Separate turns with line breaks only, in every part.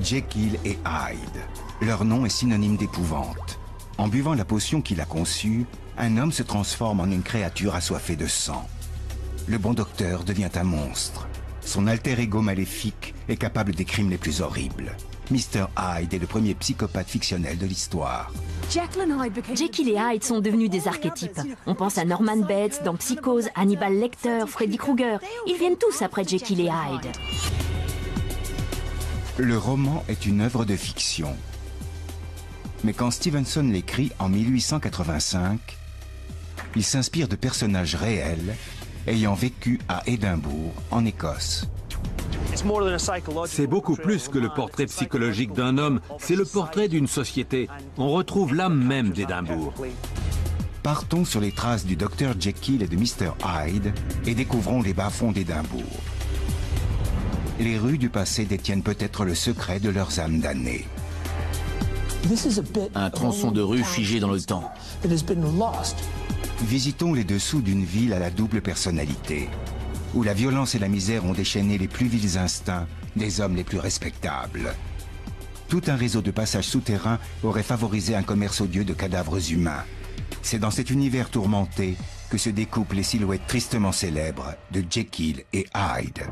Jekyll et Hyde. Leur nom est synonyme d'épouvante. En buvant la potion qu'il a conçue, un homme se transforme en une créature assoiffée de sang. Le bon docteur devient un monstre. Son alter ego maléfique est capable des crimes les plus horribles. Mr. Hyde est le premier psychopathe fictionnel de l'histoire.
Jekyll et Hyde sont devenus des archétypes. On pense à Norman Bates dans Psychose, Hannibal Lecter, Freddy Krueger. Ils viennent tous après Jekyll et Hyde.
Le roman est une œuvre de fiction. Mais quand Stevenson l'écrit en 1885, il s'inspire de personnages réels ayant vécu à Édimbourg, en Écosse.
C'est beaucoup plus que le portrait psychologique d'un homme, c'est le portrait d'une société. On retrouve l'âme même d'Édimbourg.
Partons sur les traces du Dr Jekyll et de Mr Hyde et découvrons les bas-fonds d'Édimbourg. Les rues du passé détiennent peut-être le secret de leurs âmes damnées.
Un tronçon de rue figé dans le temps.
Visitons les dessous d'une ville à la double personnalité, où la violence et la misère ont déchaîné les plus vils instincts des hommes les plus respectables. Tout un réseau de passages souterrains aurait favorisé un commerce odieux de cadavres humains. C'est dans cet univers tourmenté que se découpent les silhouettes tristement célèbres de Jekyll et Hyde.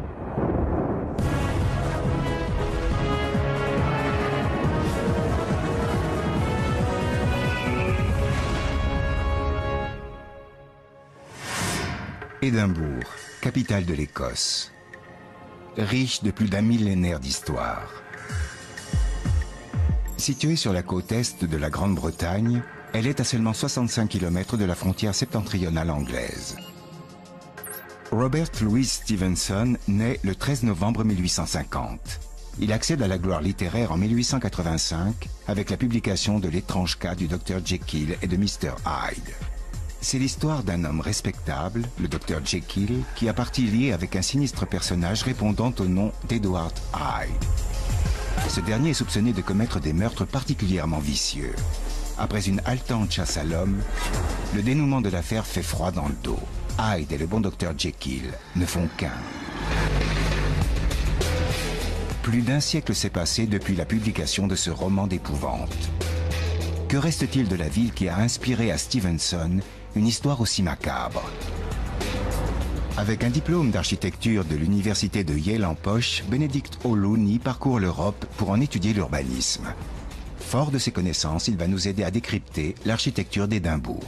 Édimbourg, capitale de l'Écosse. Riche de plus d'un millénaire d'histoire. Située sur la côte est de la Grande-Bretagne, elle est à seulement 65 km de la frontière septentrionale anglaise. Robert Louis Stevenson naît le 13 novembre 1850. Il accède à la gloire littéraire en 1885 avec la publication de L'étrange cas du Dr Jekyll et de Mr Hyde. C'est l'histoire d'un homme respectable, le Dr Jekyll, qui a partie liée avec un sinistre personnage répondant au nom d'Edward Hyde. Ce dernier est soupçonné de commettre des meurtres particulièrement vicieux. Après une haletante chasse à l'homme, le dénouement de l'affaire fait froid dans le dos. Hyde et le bon Dr Jekyll ne font qu'un. Plus d'un siècle s'est passé depuis la publication de ce roman d'épouvante. Que reste-t-il de la ville qui a inspiré à Stevenson une histoire aussi macabre? Avec un diplôme d'architecture de l'université de Yale en poche, Benedict O'Looney parcourt l'Europe pour en étudier l'urbanisme. Fort de ses connaissances, il va nous aider à décrypter l'architecture d'Édimbourg.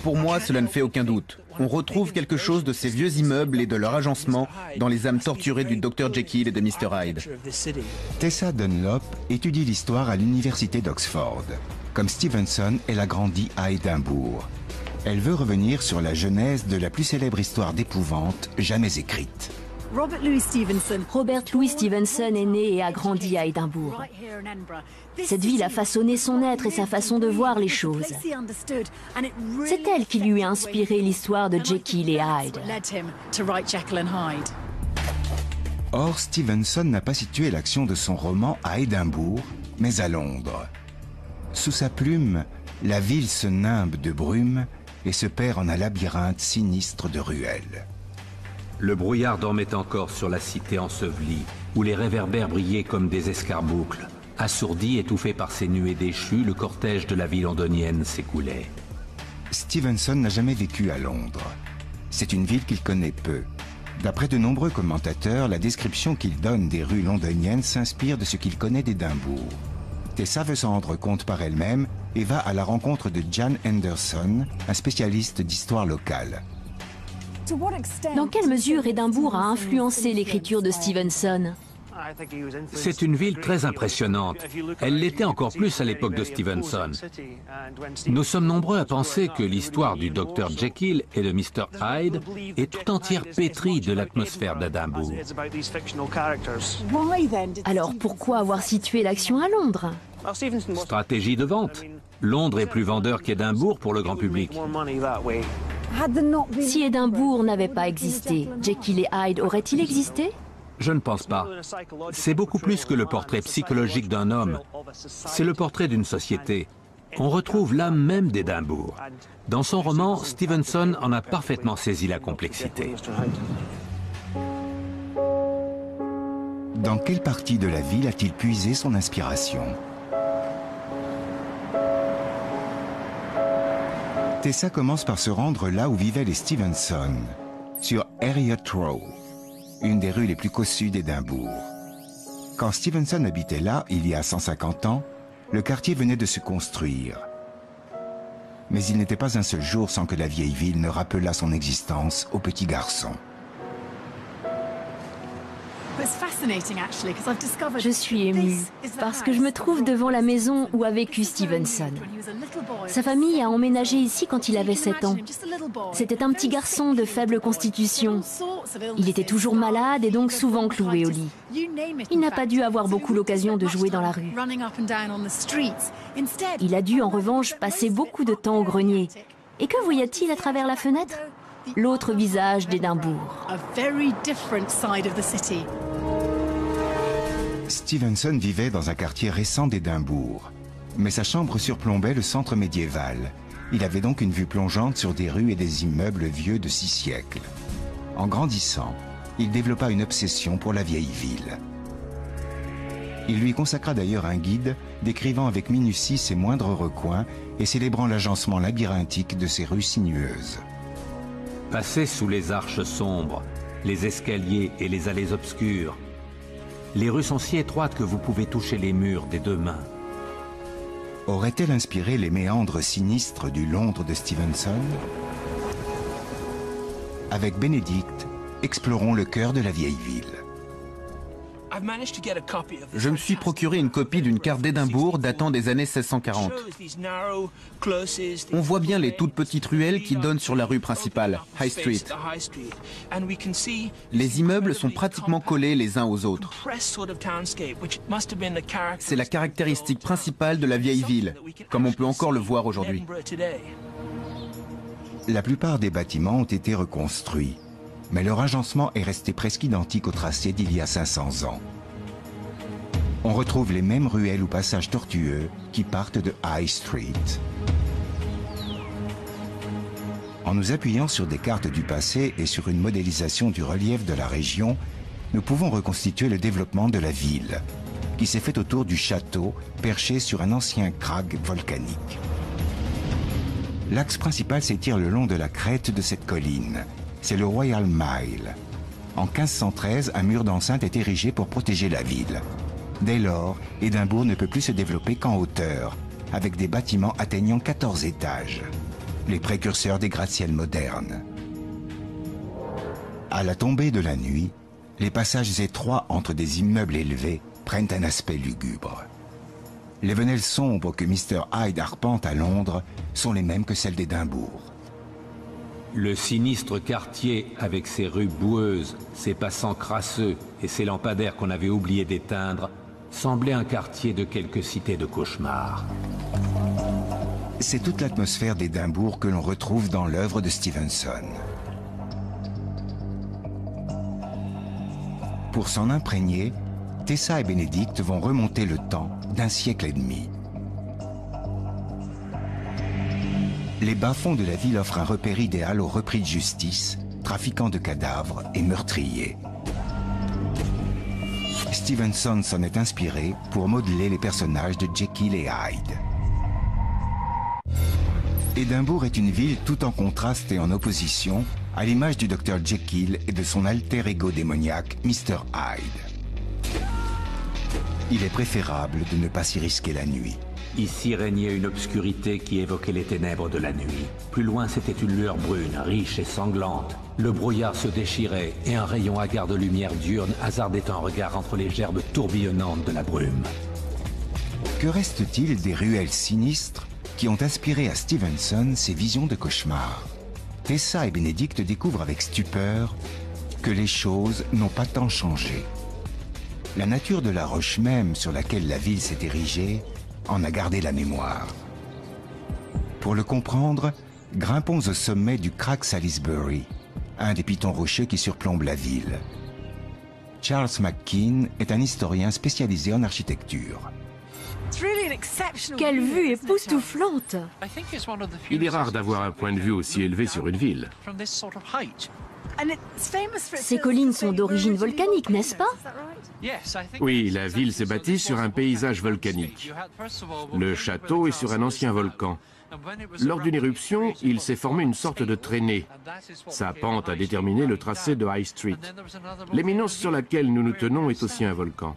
Pour moi, cela ne fait aucun doute. On retrouve quelque chose de ces vieux immeubles et de leur agencement dans les âmes torturées du Dr Jekyll et de Mr Hyde.
Tessa Dunlop étudie l'histoire à l'université d'Oxford. Comme Stevenson, elle a grandi à Édimbourg. Elle veut revenir sur la genèse de la plus célèbre histoire d'épouvante jamais écrite.
Robert Louis Stevenson est né et a grandi à Édimbourg. Cette ville a façonné son être et sa façon de voir les choses. C'est elle qui lui a inspiré l'histoire de Jekyll et Hyde.
Or, Stevenson n'a pas situé l'action de son roman à Édimbourg, mais à Londres. Sous sa plume, la ville se nimbe de brume et se perd en un labyrinthe sinistre de ruelles.
Le brouillard dormait encore sur la cité ensevelie, où les réverbères brillaient comme des escarboucles. Assourdi, étouffé par ces nuées déchues, le cortège de la vie londonienne s'écoulait.
Stevenson n'a jamais vécu à Londres. C'est une ville qu'il connaît peu. D'après de nombreux commentateurs, la description qu'il donne des rues londoniennes s'inspire de ce qu'il connaît d'Édimbourg. Tessa veut s'en rendre compte par elle-même et va à la rencontre de Jan Anderson, un spécialiste d'histoire locale.
Dans quelle mesure Édimbourg a influencé l'écriture de Stevenson?
C'est une ville très impressionnante. Elle l'était encore plus à l'époque de Stevenson. Nous sommes nombreux à penser que l'histoire du Dr Jekyll et de Mr Hyde est tout entière pétrie de l'atmosphère d'Édimbourg.
Alors pourquoi avoir situé l'action à Londres?
Stratégie de vente. Londres est plus vendeur qu'Édimbourg pour le grand public.
Si Édimbourg n'avait pas existé, Jekyll et Hyde auraient-ils existé?
Je ne pense pas. C'est beaucoup plus que le portrait psychologique d'un homme. C'est le portrait d'une société. On retrouve l'âme même d'Édimbourg. Dans son roman, Stevenson en a parfaitement saisi la complexité.
Dans quelle partie de la ville a-t-il puisé son inspiration? Tessa commence par se rendre là où vivaient les Stevenson, sur Heriot Row, une des rues les plus cossues d'Édimbourg. Quand Stevenson habitait là, il y a 150 ans, le quartier venait de se construire. Mais il n'était pas un seul jour sans que la vieille ville ne rappelât son existence au petit garçon.
Je suis émue parce que je me trouve devant la maison où a vécu Stevenson. Sa famille a emménagé ici quand il avait 7 ans. C'était un petit garçon de faible constitution. Il était toujours malade et donc souvent cloué au lit. Il n'a pas dû avoir beaucoup l'occasion de jouer dans la rue. Il a dû en revanche passer beaucoup de temps au grenier. Et que voyait-il à travers la fenêtre? L'autre visage d'Édimbourg.
Stevenson vivait dans un quartier récent d'Édimbourg, mais sa chambre surplombait le centre médiéval. Il avait donc une vue plongeante sur des rues et des immeubles vieux de 6 siècles. En grandissant, il développa une obsession pour la vieille ville. Il lui consacra d'ailleurs un guide décrivant avec minutie ses moindres recoins et célébrant l'agencement labyrinthique de ses rues sinueuses.
Passez sous les arches sombres, les escaliers et les allées obscures. Les rues sont si étroites que vous pouvez toucher les murs des 2 mains.
Aurait-elle inspiré les méandres sinistres du Londres de Stevenson? Avec Bénédicte, explorons le cœur de la vieille ville.
Je me suis procuré une copie d'une carte d'Édimbourg datant des années 1640. On voit bien les toutes petites ruelles qui donnent sur la rue principale, High Street. Les immeubles sont pratiquement collés les uns aux autres. C'est la caractéristique principale de la vieille ville, comme on peut encore le voir aujourd'hui.
La plupart des bâtiments ont été reconstruits, mais leur agencement est resté presque identique au tracé d'il y a 500 ans. On retrouve les mêmes ruelles ou passages tortueux qui partent de High Street. En nous appuyant sur des cartes du passé et sur une modélisation du relief de la région, nous pouvons reconstituer le développement de la ville, qui s'est fait autour du château perché sur un ancien krag volcanique. L'axe principal s'étire le long de la crête de cette colline. C'est le Royal Mile. En 1513, un mur d'enceinte est érigé pour protéger la ville. Dès lors, Édimbourg ne peut plus se développer qu'en hauteur, avec des bâtiments atteignant 14 étages, les précurseurs des gratte-ciels modernes. À la tombée de la nuit, les passages étroits entre des immeubles élevés prennent un aspect lugubre. Les venelles sombres que Mr. Hyde arpente à Londres sont les mêmes que celles d'Édimbourg.
Le sinistre quartier, avec ses rues boueuses, ses passants crasseux et ses lampadaires qu'on avait oublié d'éteindre, semblait un quartier de quelque cité de cauchemar.
C'est toute l'atmosphère d'Édimbourg que l'on retrouve dans l'œuvre de Stevenson. Pour s'en imprégner, Tessa et Bénédicte vont remonter le temps d'1 siècle et demi. Les bas-fonds de la ville offrent un repère idéal aux repris de justice, trafiquants de cadavres et meurtriers. Stevenson s'en est inspiré pour modeler les personnages de Jekyll et Hyde. Édimbourg est une ville tout en contraste et en opposition, à l'image du Dr Jekyll et de son alter ego démoniaque, Mr Hyde. Il est préférable de ne pas s'y risquer la nuit.
Ici régnait une obscurité qui évoquait les ténèbres de la nuit. Plus loin, c'était une lueur brune, riche et sanglante. Le brouillard se déchirait et un rayon hagard de lumière diurne hasardait un regard entre les gerbes tourbillonnantes de la brume.
Que reste-t-il des ruelles sinistres qui ont inspiré à Stevenson ses visions de cauchemar? Tessa et Bénédicte découvrent avec stupeur que les choses n'ont pas tant changé. La nature de la roche même sur laquelle la ville s'est érigée en a gardé la mémoire. Pour le comprendre, grimpons au sommet du Crag Salisbury, un des pitons rocheux qui surplombent la ville. Charles McKean est un historien spécialisé en architecture.
Quelle vue époustouflante!
Il est rare d'avoir un point de vue aussi élevé sur une ville.
Ces collines sont d'origine volcanique, n'est-ce pas?
Oui, la ville s'est bâtie sur un paysage volcanique. Le château est sur un ancien volcan. Lors d'une éruption, il s'est formé une sorte de traînée. Sa pente a déterminé le tracé de High Street. L'éminence sur laquelle nous nous tenons est aussi un volcan.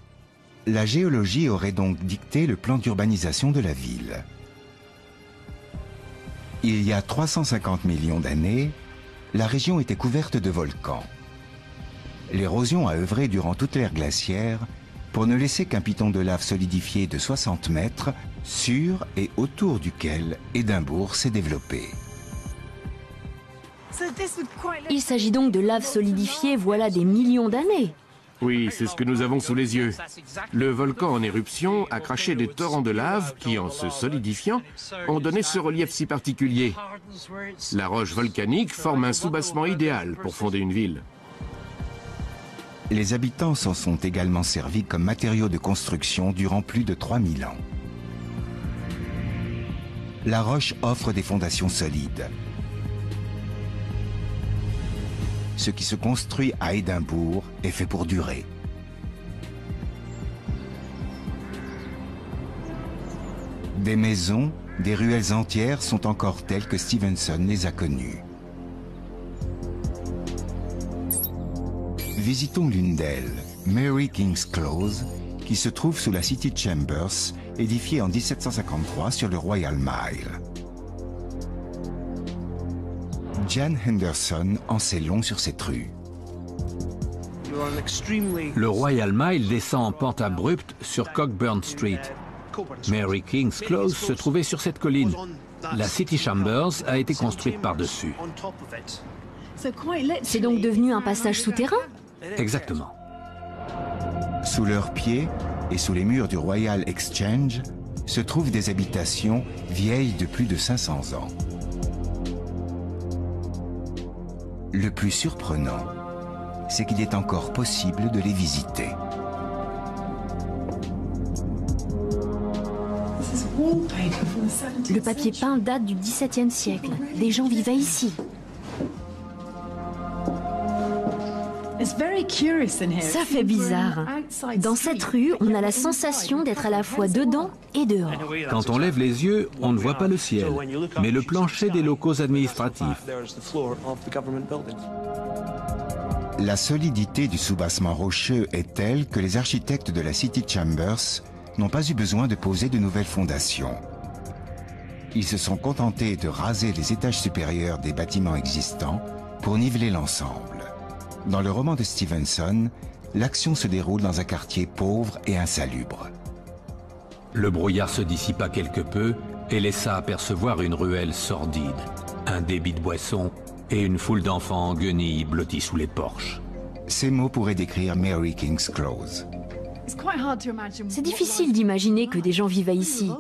La géologie aurait donc dicté le plan d'urbanisation de la ville. Il y a 350 millions d'années, la région était couverte de volcans. L'érosion a œuvré durant toute l'ère glaciaire pour ne laisser qu'un piton de lave solidifié de 60 mètres sur et autour duquel Édimbourg s'est développé.
Il s'agit donc de lave solidifiée voilà des millions d'années.
Oui, c'est ce que nous avons sous les yeux. Le volcan en éruption a craché des torrents de lave qui, en se solidifiant, ont donné ce relief si particulier. La roche volcanique forme un soubassement idéal pour fonder une ville.
Les habitants s'en sont également servis comme matériaux de construction durant plus de 3000 ans. La roche offre des fondations solides. Ce qui se construit à Édimbourg est fait pour durer. Des maisons, des ruelles entières sont encore telles que Stevenson les a connues. Visitons l'une d'elles, Mary King's Close, qui se trouve sous la City Chambers, édifiée en 1753 sur le Royal Mile. Jan Henderson en sait long sur cette rue.
Le Royal Mile descend en pente abrupte sur Cockburn Street. Mary King's Close se trouvait sur cette colline. La City Chambers a été construite par-dessus.
C'est donc devenu un passage souterrain?
Exactement.
Sous leurs pieds et sous les murs du Royal Exchange se trouvent des habitations vieilles de plus de 500 ans. Le plus surprenant, c'est qu'il est encore possible de les visiter.
Le papier peint date du XVIIe siècle. Des gens vivaient ici. Ça fait bizarre. Dans cette rue, on a la sensation d'être à la fois dedans et dehors.
Quand on lève les yeux, on ne voit pas le ciel, mais le plancher des locaux administratifs.
La solidité du soubassement rocheux est telle que les architectes de la City Chambers n'ont pas eu besoin de poser de nouvelles fondations. Ils se sont contentés de raser les étages supérieurs des bâtiments existants pour niveler l'ensemble. Dans le roman de Stevenson, l'action se déroule dans un quartier pauvre et insalubre.
Le brouillard se dissipa quelque peu et laissa apercevoir une ruelle sordide, un débit de boissons et une foule d'enfants en guenilles blottis sous les porches.
Ces mots pourraient décrire Mary King's Close.
C'est difficile d'imaginer que des gens vivaient ici.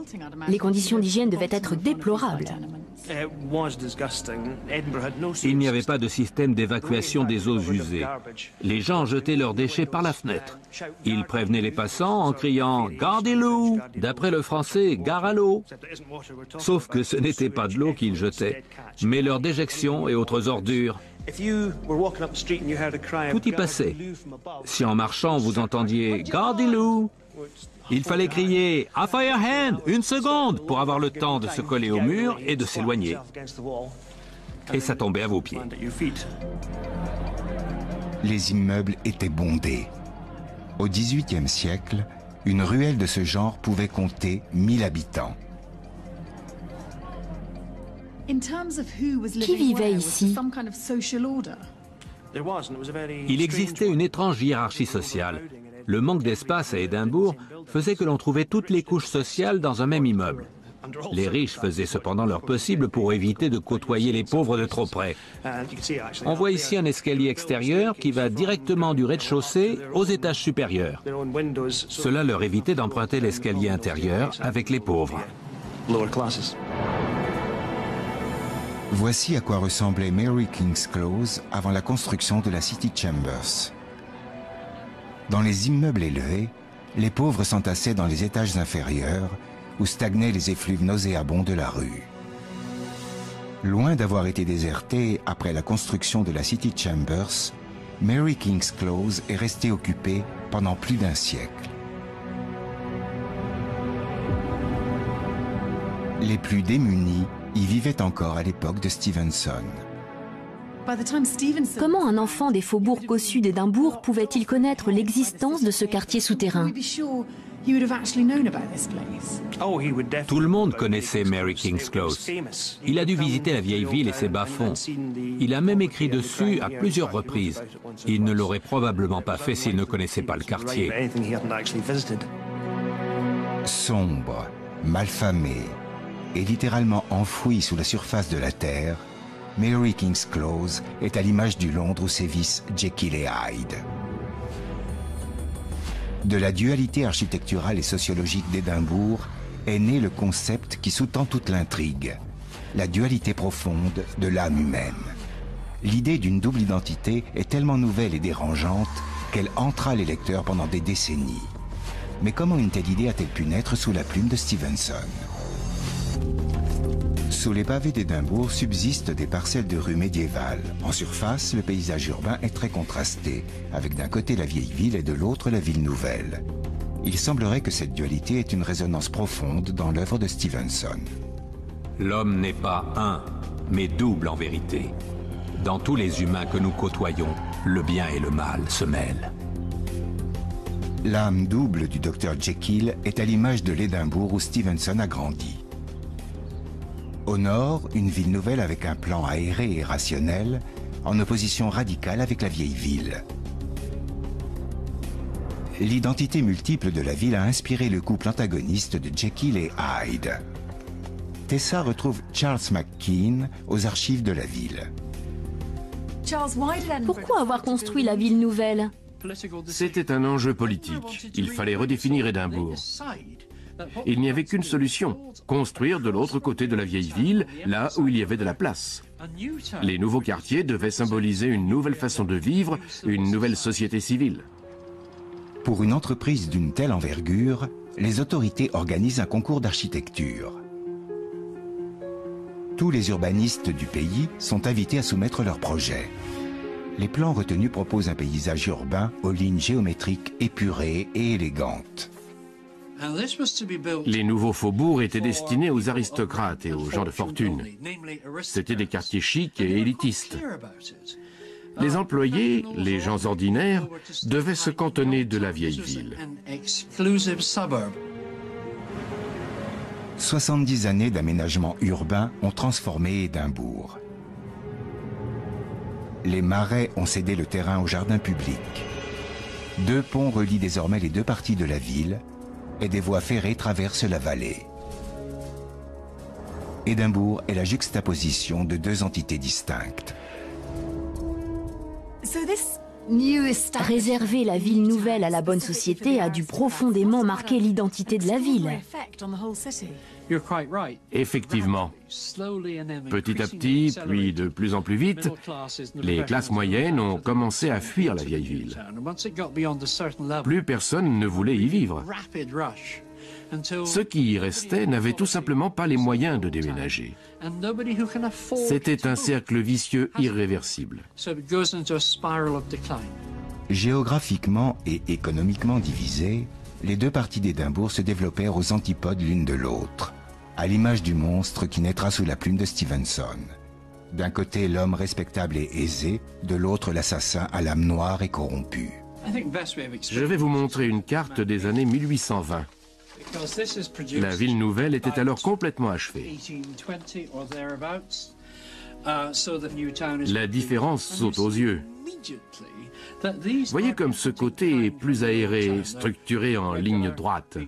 Les conditions d'hygiène devaient être déplorables.
Il n'y avait pas de système d'évacuation des eaux usées. Les gens jetaient leurs déchets par la fenêtre. Ils prévenaient les passants en criant « Gardez-l'eau !» d'après le français « Gare à l'eau !» Sauf que ce n'était pas de l'eau qu'ils jetaient, mais leurs déjections et autres ordures. Tout y passait. Si en marchant vous entendiez « Gardez-l'eau !» il fallait crier « A fire hand ! Une seconde !» pour avoir le temps de se coller au mur et de s'éloigner. Et ça tombait à vos pieds.
Les immeubles étaient bondés. Au XVIIIe siècle, une ruelle de ce genre pouvait compter 1000 habitants.
Qui vivait ici?
Il existait une étrange hiérarchie sociale. Le manque d'espace à Édimbourg faisait que l'on trouvait toutes les couches sociales dans un même immeuble. Les riches faisaient cependant leur possible pour éviter de côtoyer les pauvres de trop près. On voit ici un escalier extérieur qui va directement du rez-de-chaussée aux étages supérieurs. Cela leur évitait d'emprunter l'escalier intérieur avec les pauvres.
Voici à quoi ressemblait Mary King's Close avant la construction de la City Chambers. Dans les immeubles élevés, les pauvres s'entassaient dans les étages inférieurs où stagnaient les effluves nauséabonds de la rue. Loin d'avoir été désertée après la construction de la City Chambers, Mary King's Close est restée occupée pendant plus d'1 siècle. Les plus démunis y vivaient encore à l'époque de Stevenson.
Comment un enfant des faubourgs cossus d'Édimbourg pouvait-il connaître l'existence de ce quartier souterrain?
Tout le monde connaissait Mary King's Close. Il a dû visiter la vieille ville et ses bas-fonds. Il a même écrit dessus à plusieurs reprises. Il ne l'aurait probablement pas fait s'il ne connaissait pas le quartier.
Sombre, malfamé et littéralement enfoui sous la surface de la terre, Mary King's Close est à l'image du Londres où sévissent Jekyll et Hyde. De la dualité architecturale et sociologique d'Édimbourg est né le concept qui sous-tend toute l'intrigue, la dualité profonde de l'âme humaine. L'idée d'une double identité est tellement nouvelle et dérangeante qu'elle hantera les lecteurs pendant des décennies. Mais comment une telle idée a-t-elle pu naître sous la plume de Stevenson? Sous les pavés d'Édimbourg subsistent des parcelles de rues médiévales. En surface, le paysage urbain est très contrasté, avec d'un côté la vieille ville et de l'autre la ville nouvelle. Il semblerait que cette dualité ait une résonance profonde dans l'œuvre de Stevenson.
L'homme n'est pas un, mais double en vérité. Dans tous les humains que nous côtoyons, le bien et le mal se mêlent.
L'âme double du Dr Jekyll est à l'image de l'Édimbourg où Stevenson a grandi. Au nord, une ville nouvelle avec un plan aéré et rationnel, en opposition radicale avec la vieille ville. L'identité multiple de la ville a inspiré le couple antagoniste de Jekyll et Hyde. Tessa retrouve Charles McKean aux archives de la ville.
Pourquoi avoir construit la ville nouvelle?
C'était un enjeu politique. Il fallait redéfinir Édimbourg. Il n'y avait qu'une solution, construire de l'autre côté de la vieille ville, là où il y avait de la place. Les nouveaux quartiers devaient symboliser une nouvelle façon de vivre, une nouvelle société civile.
Pour une entreprise d'une telle envergure, les autorités organisent un concours d'architecture. Tous les urbanistes du pays sont invités à soumettre leurs projets. Les plans retenus proposent un paysage urbain aux lignes géométriques épurées et élégantes.
Les nouveaux faubourgs étaient destinés aux aristocrates et aux gens de fortune. C'étaient des quartiers chics et élitistes. Les employés, les gens ordinaires, devaient se cantonner de la vieille ville.
70 années d'aménagement urbain ont transformé Édimbourg. Les marais ont cédé le terrain au jardin public. 2 ponts relient désormais les 2 parties de la ville et des voies ferrées traversent la vallée. Édimbourg est la juxtaposition de 2 entités distinctes.
Réserver la ville nouvelle à la bonne société a dû profondément marquer l'identité de la ville.
Effectivement, petit à petit, puis de plus en plus vite, les classes moyennes ont commencé à fuir la vieille ville. Plus personne ne voulait y vivre. Ceux qui y restaient n'avaient tout simplement pas les moyens de déménager. C'était un cercle vicieux irréversible.
Géographiquement et économiquement divisées, les 2 parties d'Édimbourg se développèrent aux antipodes l'une de l'autre, à l'image du monstre qui naîtra sous la plume de Stevenson. D'un côté l'homme respectable et aisé, de l'autre l'assassin à l'âme noire et corrompue.
Je vais vous montrer une carte des années 1820. La ville nouvelle était alors complètement achevée. La différence saute aux yeux. Voyez comme ce côté est plus aéré, structuré en ligne droite.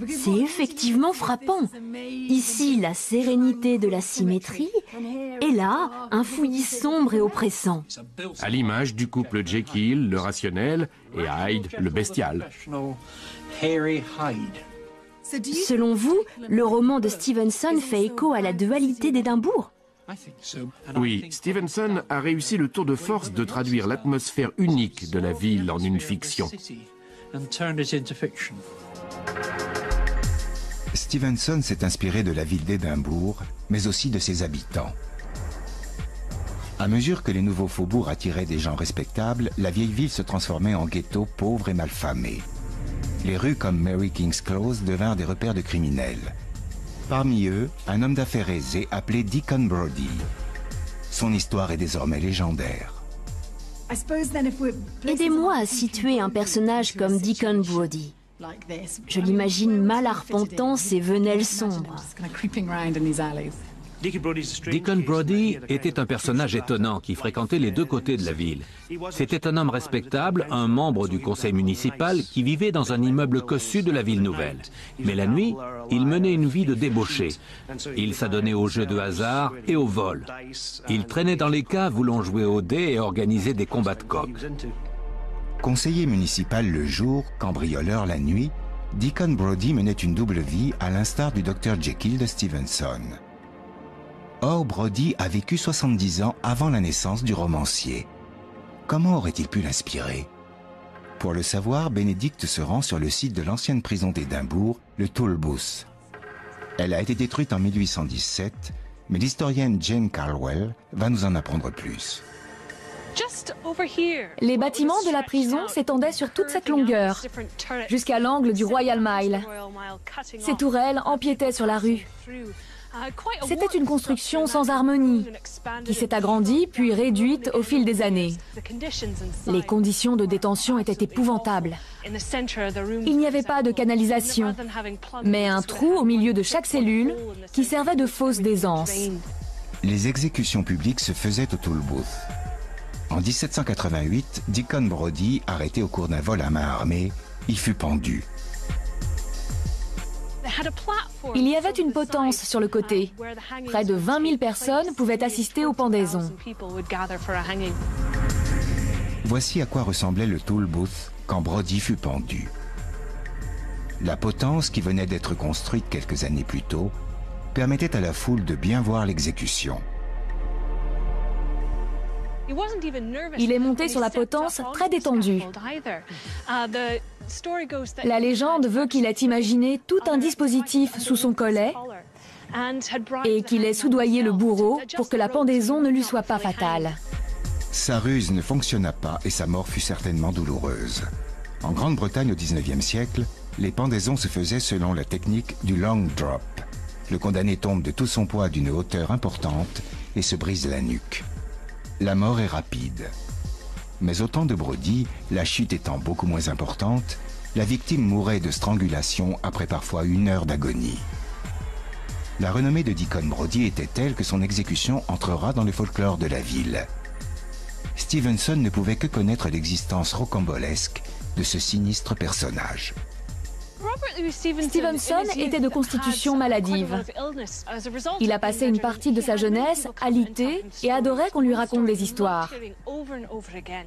C'est effectivement frappant. Ici, la sérénité de la symétrie, et là, un fouillis sombre et oppressant.
À l'image du couple Jekyll, le rationnel, et Hyde, le bestial.
Selon vous, le roman de Stevenson fait écho à la dualité d'Édimbourg?
Oui, Stevenson a réussi le tour de force de traduire l'atmosphère unique de la ville en une fiction.
Stevenson s'est inspiré de la ville d'Édimbourg, mais aussi de ses habitants. À mesure que les nouveaux faubourgs attiraient des gens respectables, la vieille ville se transformait en ghetto pauvre et malfamé. Les rues comme Mary King's Close devinrent des repères de criminels. Parmi eux, un homme d'affaires aisé appelé Deacon Brodie. Son histoire est désormais légendaire.
Aidez-moi à situer un personnage comme Deacon Brodie. Je l'imagine mal arpentant ses venelles sombres.
Deacon Brodie était un personnage étonnant qui fréquentait les deux côtés de la ville. C'était un homme respectable, un membre du conseil municipal qui vivait dans un immeuble cossu de la ville nouvelle. Mais la nuit, il menait une vie de débauché. Il s'adonnait aux jeux de hasard et au vol. Il traînait dans les caves voulant jouer aux dés et organiser des combats de coqs.
Conseiller municipal le jour, cambrioleur la nuit, Deacon Brodie menait une double vie à l'instar du Dr Jekyll de Stevenson. Or, Brodie a vécu 70 ans avant la naissance du romancier. Comment aurait-il pu l'inspirer? Pour le savoir, Bénédicte se rend sur le site de l'ancienne prison d'Édimbourg, le Tolbooth. Elle a été détruite en 1817, mais l'historienne Jane Caldwell va nous en apprendre plus.
Les bâtiments de la prison s'étendaient sur toute cette longueur, jusqu'à l'angle du Royal Mile. Ces tourelles empiétaient sur la rue. C'était une construction sans harmonie, qui s'est agrandie puis réduite au fil des années. Les conditions de détention étaient épouvantables. Il n'y avait pas de canalisation, mais un trou au milieu de chaque cellule qui servait de fosse d'aisance.
Les exécutions publiques se faisaient au Tolbooth. En 1788, Deacon Brodie, arrêté au cours d'un vol à main armée, y fut pendu.
Il y avait une potence sur le côté. Près de 20 000 personnes pouvaient assister aux pendaisons.
Voici à quoi ressemblait le Tolbooth quand Brodie fut pendu. La potence qui venait d'être construite quelques années plus tôt permettait à la foule de bien voir l'exécution.
Il est monté sur la potence très détendu. La légende veut qu'il ait imaginé tout un dispositif sous son collet et qu'il ait soudoyé le bourreau pour que la pendaison ne lui soit pas fatale.
Sa ruse ne fonctionna pas et sa mort fut certainement douloureuse. En Grande-Bretagne au XIXe siècle, les pendaisons se faisaient selon la technique du long drop. Le condamné tombe de tout son poids d'une hauteur importante et se brise la nuque. La mort est rapide. Mais au temps de Brodie, la chute étant beaucoup moins importante, la victime mourait de strangulation après parfois 1 heure d'agonie. La renommée de Deacon Brodie était telle que son exécution entrera dans le folklore de la ville. Stevenson ne pouvait que connaître l'existence rocambolesque de ce sinistre personnage.
Stevenson était de constitution maladive. Il a passé une partie de sa jeunesse alité et adorait qu'on lui raconte des histoires.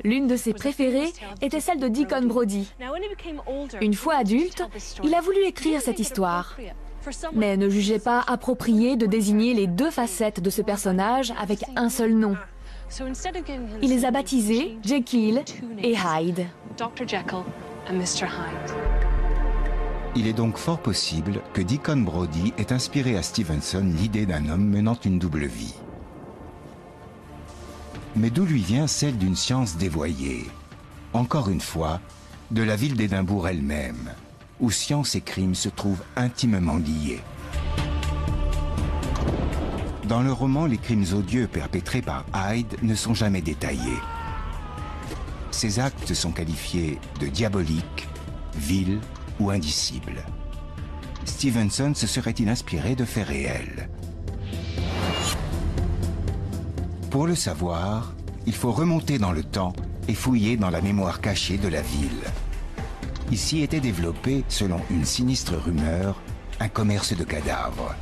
L'une de ses préférées était celle de Deacon Brodie. Une fois adulte, il a voulu écrire cette histoire, mais ne jugeait pas approprié de désigner les 2 facettes de ce personnage avec un seul nom. Il les a baptisés Jekyll et Hyde.
Il est donc fort possible que Deacon Brodie ait inspiré à Stevenson l'idée d'un homme menant une double vie. Mais d'où lui vient celle d'une science dévoyée? Encore une fois, de la ville d'Édimbourg elle-même, où science et crime se trouvent intimement liés. Dans le roman, les crimes odieux perpétrés par Hyde ne sont jamais détaillés. Ces actes sont qualifiés de diaboliques, vils ou indicibles. Stevenson se serait-il inspiré de faits réels? Pour le savoir, il faut remonter dans le temps et fouiller dans la mémoire cachée de la ville. Ici était développé, selon une sinistre rumeur, un commerce de cadavres.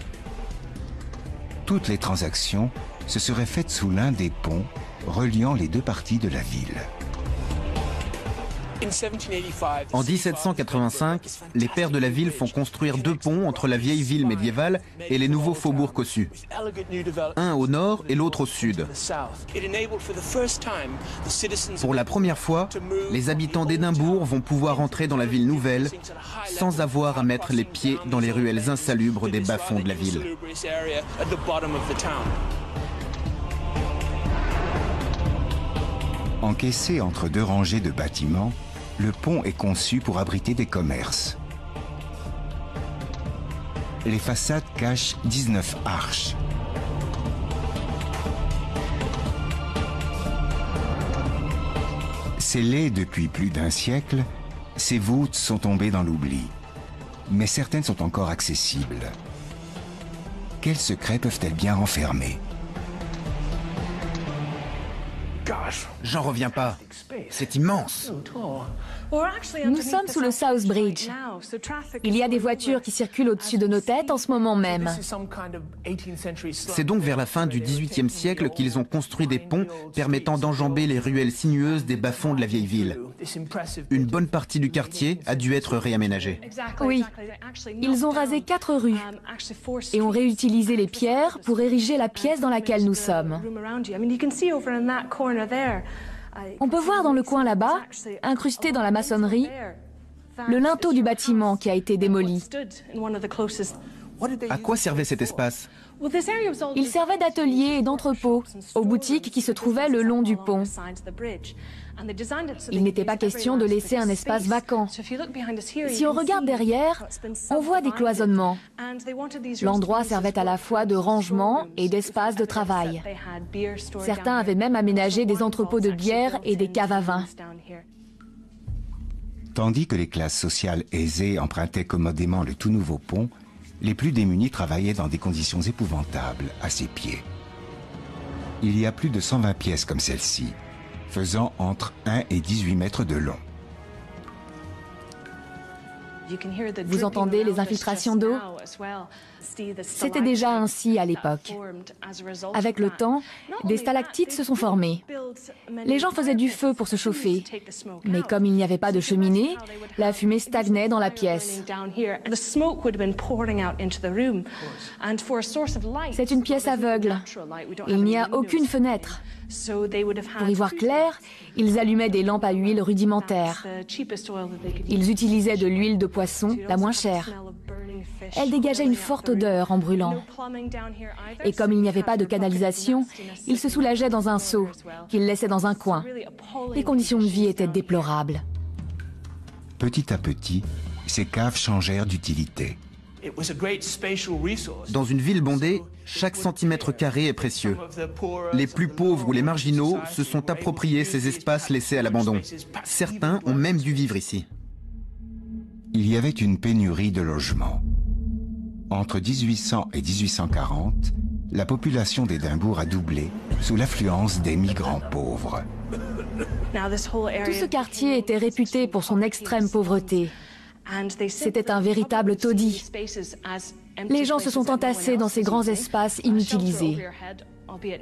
Toutes les transactions se seraient faites sous l'un des ponts reliant les 2 parties de la ville.
En 1785, les pères de la ville font construire 2 ponts entre la vieille ville médiévale et les nouveaux faubourgs cossus. Un au nord et l'autre au sud. Pour la première fois, les habitants d'Édimbourg vont pouvoir entrer dans la ville nouvelle sans avoir à mettre les pieds dans les ruelles insalubres des bas-fonds de la ville.
Encaissé entre 2 rangées de bâtiments, le pont est conçu pour abriter des commerces. Les façades cachent 19 arches. Scellées depuis plus d'1 siècle, ces voûtes sont tombées dans l'oubli. Mais certaines sont encore accessibles. Quels secrets peuvent-elles bien renfermer?
J'en reviens pas. C'est immense.
Nous sommes sous le South Bridge. Il y a des voitures qui circulent au-dessus de nos têtes en ce moment même.
C'est donc vers la fin du XVIIIe siècle qu'ils ont construit des ponts permettant d'enjamber les ruelles sinueuses des bas-fonds de la vieille ville. Une bonne partie du quartier a dû être réaménagée.
Oui, ils ont rasé 4 rues et ont réutilisé les pierres pour ériger la pièce dans laquelle nous sommes. On peut voir dans le coin là-bas, incrusté dans la maçonnerie, le linteau du bâtiment qui a été démoli.
À quoi servait cet espace?
Il servait d'atelier et d'entrepôt aux boutiques qui se trouvaient le long du pont. Il n'était pas question de laisser un espace vacant. Si on regarde derrière, on voit des cloisonnements. L'endroit servait à la fois de rangement et d'espace de travail. Certains avaient même aménagé des entrepôts de bière et des caves à vin.
Tandis que les classes sociales aisées empruntaient commodément le tout nouveau pont, les plus démunis travaillaient dans des conditions épouvantables à ses pieds. Il y a plus de 120 pièces comme celle-ci, faisant entre 1 et 18 mètres de long.
Vous entendez les infiltrations d'eau? C'était déjà ainsi à l'époque. Avec le temps, des stalactites se sont formées. Les gens faisaient du feu pour se chauffer. Mais comme il n'y avait pas de cheminée, la fumée stagnait dans la pièce. C'est une pièce aveugle. Il n'y a aucune fenêtre. Pour y voir clair, ils allumaient des lampes à huile rudimentaires. Ils utilisaient de l'huile de poisson, la moins chère. Elle dégageait une forte odeur en brûlant. Et comme il n'y avait pas de canalisation, ils se soulageaient dans un seau, qu'ils laissaient dans un coin. Les conditions de vie étaient déplorables.
Petit à petit, ces caves changèrent d'utilité.
Dans une ville bondée, chaque centimètre carré est précieux. Les plus pauvres ou les marginaux se sont appropriés ces espaces laissés à l'abandon. Certains ont même dû vivre ici.
Il y avait une pénurie de logements. Entre 1800 et 1840, la population d'Édimbourg a doublé sous l'affluence des migrants pauvres.
Tout ce quartier était réputé pour son extrême pauvreté. C'était un véritable taudis. Les gens se sont entassés dans ces grands espaces inutilisés.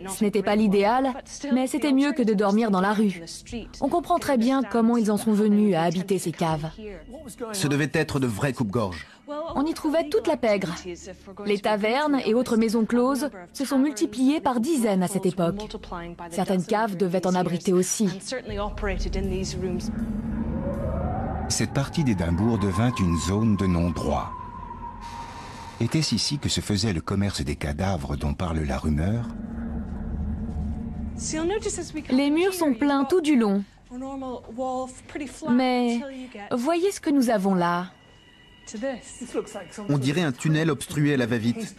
Ce n'était pas l'idéal, mais c'était mieux que de dormir dans la rue. On comprend très bien comment ils en sont venus à habiter ces caves.
Ce devait être de vrais coupe-gorge.
On y trouvait toute la pègre. Les tavernes et autres maisons closes se sont multipliées par dizaines à cette époque. Certaines caves devaient en abriter aussi.
Cette partie d'Édimbourg devint une zone de non-droit. Était-ce ici que se faisait le commerce des cadavres dont parle la rumeur?
Les murs sont pleins tout du long. Mais voyez ce que nous avons là.
On dirait un tunnel obstrué à la va-vite.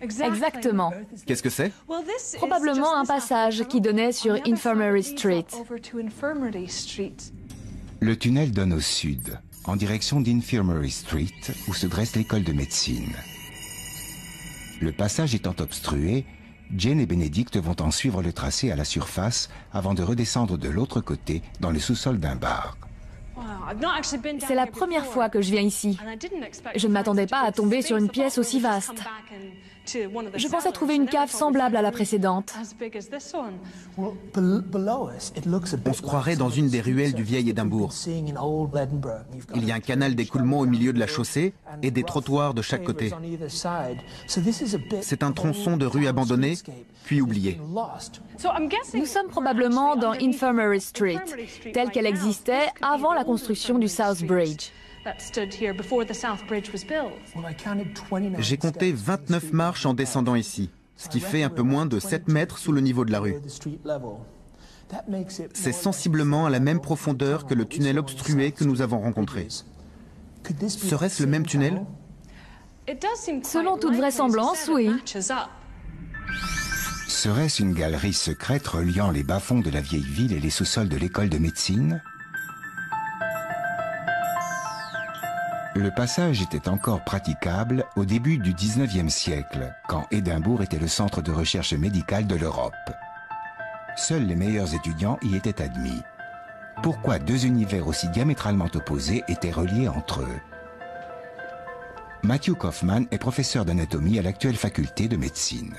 Exactement.
Qu'est-ce que c'est?
Probablement un passage qui donnait sur Infirmary Street.
Le tunnel donne au sud, en direction d'Infirmary Street, où se dresse l'école de médecine. Le passage étant obstrué, Jane et Benedict vont en suivre le tracé à la surface avant de redescendre de l'autre côté dans le sous-sol d'un bar.
C'est la première fois que je viens ici. Je ne m'attendais pas à tomber sur une pièce aussi vaste. Je pensais trouver une cave semblable à la précédente.
On se croirait dans une des ruelles du vieil Édimbourg. Il y a un canal d'écoulement au milieu de la chaussée et des trottoirs de chaque côté. C'est un tronçon de rue abandonné, puis oublié.
Nous sommes probablement dans Infirmary Street, telle qu'elle existait avant la construction du South Bridge.
J'ai compté 29 marches en descendant ici, ce qui fait un peu moins de 7 mètres sous le niveau de la rue. C'est sensiblement à la même profondeur que le tunnel obstrué que nous avons rencontré. Serait-ce le même tunnel?
Selon toute vraisemblance, oui.
Serait-ce une galerie secrète reliant les bas-fonds de la vieille ville et les sous-sols de l'école de médecine? Le passage était encore praticable au début du 19e siècle, quand Édimbourg était le centre de recherche médicale de l'Europe. Seuls les meilleurs étudiants y étaient admis. Pourquoi deux univers aussi diamétralement opposés étaient reliés entre eux? Matthew Kaufman est professeur d'anatomie à l'actuelle faculté de médecine.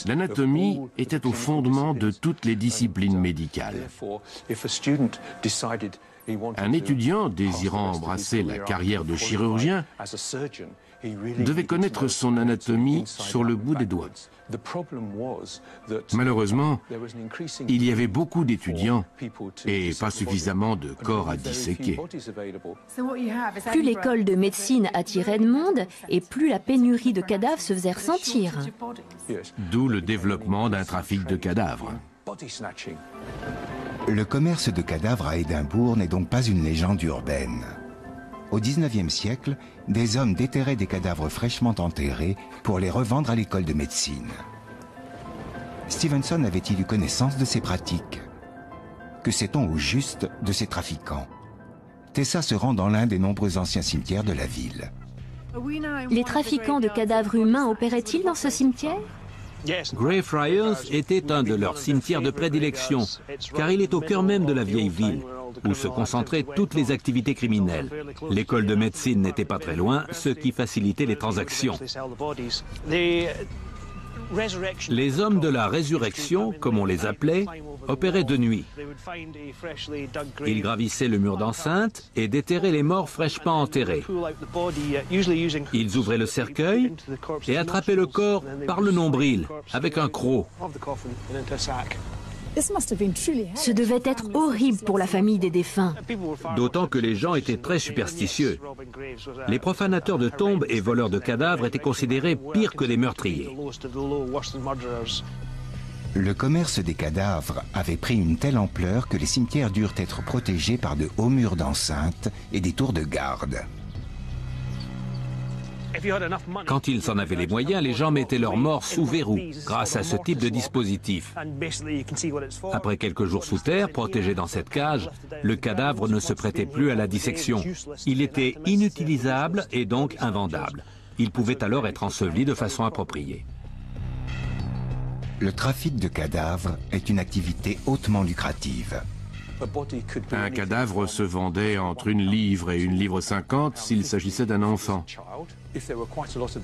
L'anatomie était au fondement de toutes les disciplines médicales. Un étudiant désirant embrasser la carrière de chirurgien devait connaître son anatomie sur le bout des doigts. Malheureusement, il y avait beaucoup d'étudiants et pas suffisamment de corps à disséquer.
Plus l'école de médecine attirait de monde, et plus la pénurie de cadavres se faisait ressentir.
D'où le développement d'un trafic de cadavres.
Le commerce de cadavres à Édimbourg n'est donc pas une légende urbaine. Au XIXe siècle, des hommes déterraient des cadavres fraîchement enterrés pour les revendre à l'école de médecine. Stevenson avait-il eu connaissance de ces pratiques? Que sait-on au juste de ces trafiquants? Tessa se rend dans l'un des nombreux anciens cimetières de la ville.
Les trafiquants de cadavres humains opéraient-ils dans ce cimetière?
Greyfriars était un de leurs cimetières de prédilection, car il est au cœur même de la vieille ville, où se concentraient toutes les activités criminelles. L'école de médecine n'était pas très loin, ce qui facilitait les transactions. Les hommes de la résurrection, comme on les appelait, opéraient de nuit. Ils gravissaient le mur d'enceinte et déterraient les morts fraîchement enterrés. Ils ouvraient le cercueil et attrapaient le corps par le nombril, avec un croc.
Ce devait être horrible pour la famille des défunts.
D'autant que les gens étaient très superstitieux. Les profanateurs de tombes et voleurs de cadavres étaient considérés pires que les meurtriers.
Le commerce des cadavres avait pris une telle ampleur que les cimetières durent être protégés par de hauts murs d'enceinte et des tours de garde.
Quand ils en avaient les moyens, les gens mettaient leurs morts sous verrou, grâce à ce type de dispositif. Après quelques jours sous terre, protégé dans cette cage, le cadavre ne se prêtait plus à la dissection. Il était inutilisable et donc invendable. Il pouvait alors être enseveli de façon appropriée.
Le trafic de cadavres est une activité hautement lucrative.
Un cadavre se vendait entre 1 livre et 1,50 livre s'il s'agissait d'un enfant.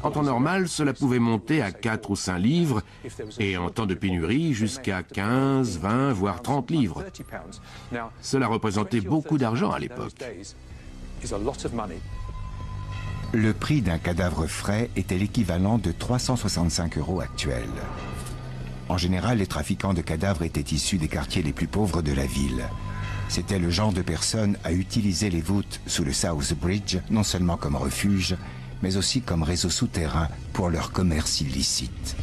En temps normal, cela pouvait monter à 4 ou 5 livres et en temps de pénurie jusqu'à 15, 20, voire 30 livres. Cela représentait beaucoup d'argent à l'époque.
Le prix d'un cadavre frais était l'équivalent de 365 € actuels. En général, les trafiquants de cadavres étaient issus des quartiers les plus pauvres de la ville. C'était le genre de personnes à utiliser les voûtes sous le South Bridge, non seulement comme refuge, mais aussi comme réseau souterrain pour leur commerce illicite.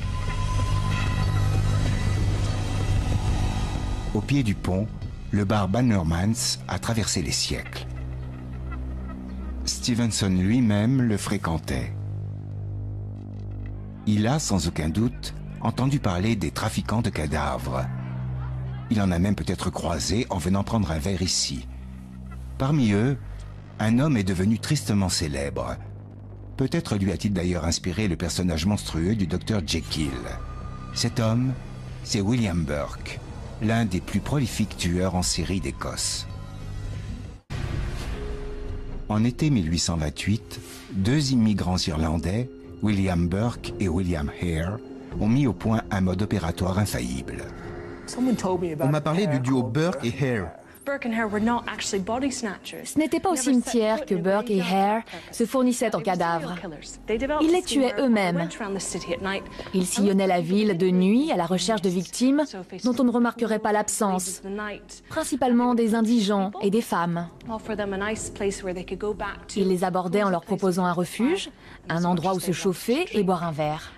Au pied du pont, le bar Bannerman's a traversé les siècles. Stevenson lui-même le fréquentait. Il a, sans aucun doute, entendu parler des trafiquants de cadavres. Il en a même peut-être croisé en venant prendre un verre ici. Parmi eux, un homme est devenu tristement célèbre. Peut-être lui a-t-il d'ailleurs inspiré le personnage monstrueux du Dr Jekyll. Cet homme, c'est William Burke, l'un des plus prolifiques tueurs en série d'Écosse. En été 1828, Deux immigrants irlandais, William Burke et William Hare, ont mis au point un mode opératoire infaillible.
On m'a parlé du duo Burke et Hare.
Ce n'était pas au cimetière que Burke et Hare se fournissaient en cadavres. Ils les tuaient eux-mêmes. Ils sillonnaient la ville de nuit à la recherche de victimes dont on ne remarquerait pas l'absence, principalement des indigents et des femmes. Ils les abordaient en leur proposant un refuge, un endroit où se chauffer et boire un verre.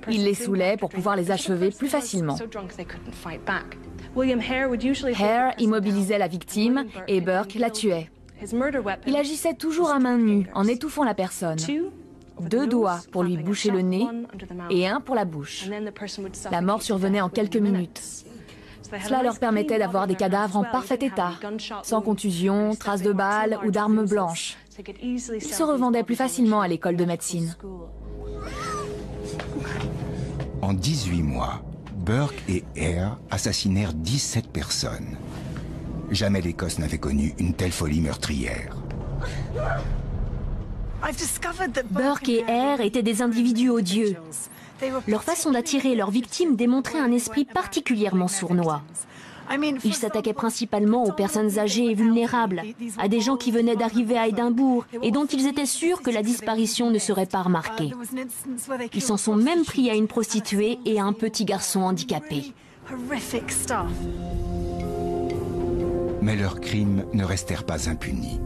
Ils les saoulaient pour pouvoir les achever plus facilement. Hare immobilisait la victime et Burke la tuait. Il agissait toujours à main nue, en étouffant la personne. 2 doigts pour lui boucher le nez et 1 pour la bouche. La mort survenait en quelques minutes. Cela leur permettait d'avoir des cadavres en parfait état, sans contusion, traces de balles ou d'armes blanches. Ils se revendaient plus facilement à l'école de médecine.
En 18 mois, Burke et Hare assassinèrent 17 personnes. Jamais l'Écosse n'avait connu une telle folie meurtrière.
Burke et Hare étaient des individus odieux. Leur façon d'attirer leurs victimes démontrait un esprit particulièrement sournois. Ils s'attaquaient principalement aux personnes âgées et vulnérables, à des gens qui venaient d'arriver à Édimbourg et dont ils étaient sûrs que la disparition ne serait pas remarquée. Ils s'en sont même pris à une prostituée et à un petit garçon handicapé.
Mais leurs crimes ne restèrent pas impunis.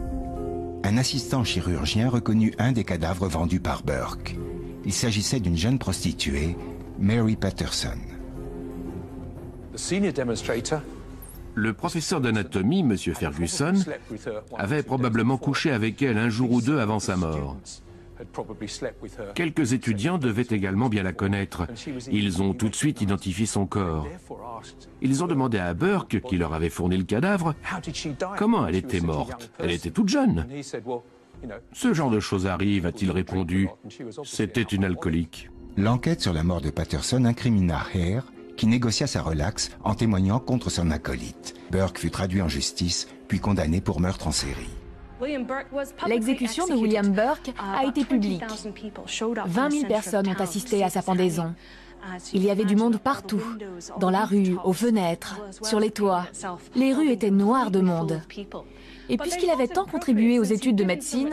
Un assistant chirurgien reconnut un des cadavres vendus par Burke. Il s'agissait d'une jeune prostituée, Mary Patterson.
Le professeur d'anatomie, M. Ferguson, avait probablement couché avec elle un jour ou 2 avant sa mort. Quelques étudiants devaient également bien la connaître. Ils ont tout de suite identifié son corps. Ils ont demandé à Burke, qui leur avait fourni le cadavre, comment elle était morte. Elle était toute jeune. Ce genre de choses arrive, a-t-il répondu. C'était une alcoolique.
L'enquête sur la mort de Patterson incrimina Hare, qui négocia sa relaxe en témoignant contre son acolyte. Burke fut traduit en justice, puis condamné pour meurtre en série.
L'exécution de William Burke a été publique. 20 000 personnes ont assisté à sa pendaison. Il y avait du monde partout, dans la rue, aux fenêtres, sur les toits. Les rues étaient noires de monde. Et puisqu'il avait tant contribué aux études de médecine,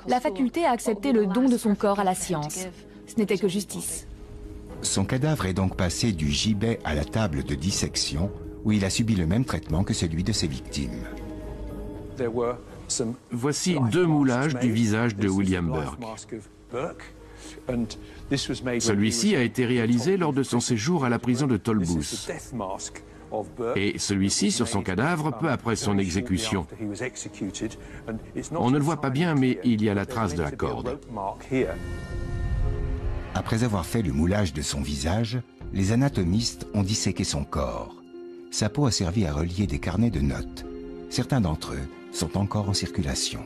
la faculté a accepté le don de son corps à la science. Ce n'était que justice.
Son cadavre est donc passé du gibet à la table de dissection, où il a subi le même traitement que celui de ses victimes.
Voici 2 moulages du visage de William Burke. Celui-ci a été réalisé lors de son séjour à la prison de Tolbooth. Et celui-ci sur son cadavre peu après son exécution. On ne le voit pas bien, mais il y a la trace de la corde.
Après avoir fait le moulage de son visage, les anatomistes ont disséqué son corps. Sa peau a servi à relier des carnets de notes. Certains d'entre eux sont encore en circulation.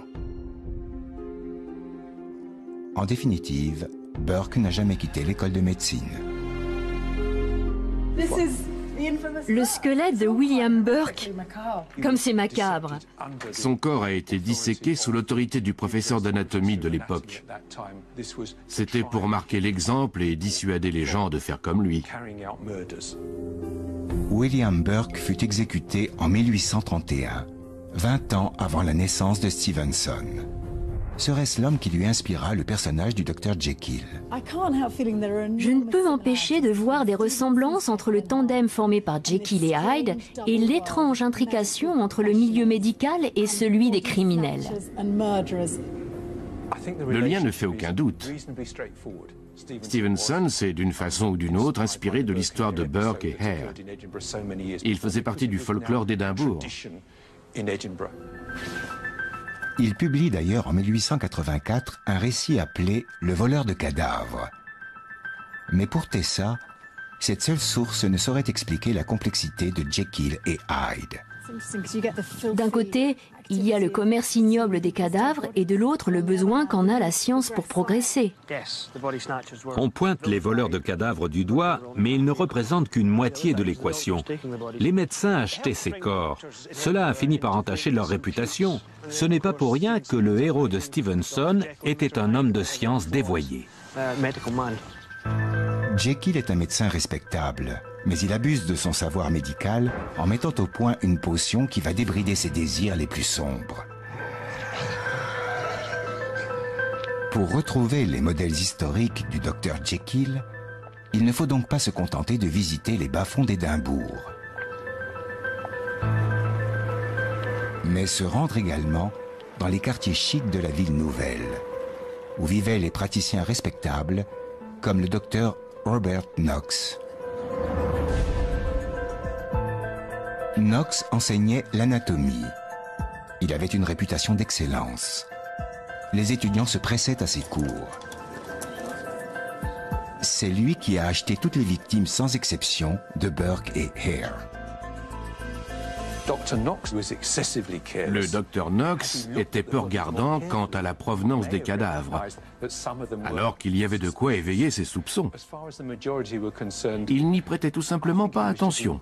En définitive, Burke n'a jamais quitté l'école de médecine.
Le squelette de William Burke, comme c'est macabre.
Son corps a été disséqué sous l'autorité du professeur d'anatomie de l'époque. C'était pour marquer l'exemple et dissuader les gens de faire comme lui.
William Burke fut exécuté en 1831, 20 ans avant la naissance de Stevenson. Serait-ce l'homme qui lui inspira le personnage du Dr Jekyll?
Je ne peux m'empêcher de voir des ressemblances entre le tandem formé par Jekyll et Hyde et l'étrange intrication entre le milieu médical et celui des criminels.
Le lien ne fait aucun doute. Stevenson s'est d'une façon ou d'une autre inspiré de l'histoire de Burke et Hare. Il faisait partie du folklore d'Édimbourg.
Il publie d'ailleurs en 1884 un récit appelé « Le voleur de cadavres ». Mais pour Tessa, cette seule source ne saurait expliquer la complexité de Jekyll et Hyde.
D'un côté, il y a le commerce ignoble des cadavres et de l'autre, le besoin qu'en a la science pour progresser.
On pointe les voleurs de cadavres du doigt, mais ils ne représentent qu'une moitié de l'équation. Les médecins achetaient ces corps. Cela a fini par entacher leur réputation. Ce n'est pas pour rien que le héros de Stevenson était un homme de science dévoyé.
Jekyll est un médecin respectable, mais il abuse de son savoir médical en mettant au point une potion qui va débrider ses désirs les plus sombres. Pour retrouver les modèles historiques du docteur Jekyll, il ne faut donc pas se contenter de visiter les bas-fonds d'Édimbourg, mais se rendre également dans les quartiers chics de la ville nouvelle, où vivaient les praticiens respectables comme le docteur Robert Knox. Knox enseignait l'anatomie. Il avait une réputation d'excellence. Les étudiants se pressaient à ses cours. C'est lui qui a acheté toutes les victimes sans exception de Burke et Hare.
Le docteur Knox était peu regardant quant à la provenance des cadavres, alors qu'il y avait de quoi éveiller ses soupçons. Il n'y prêtait tout simplement pas attention.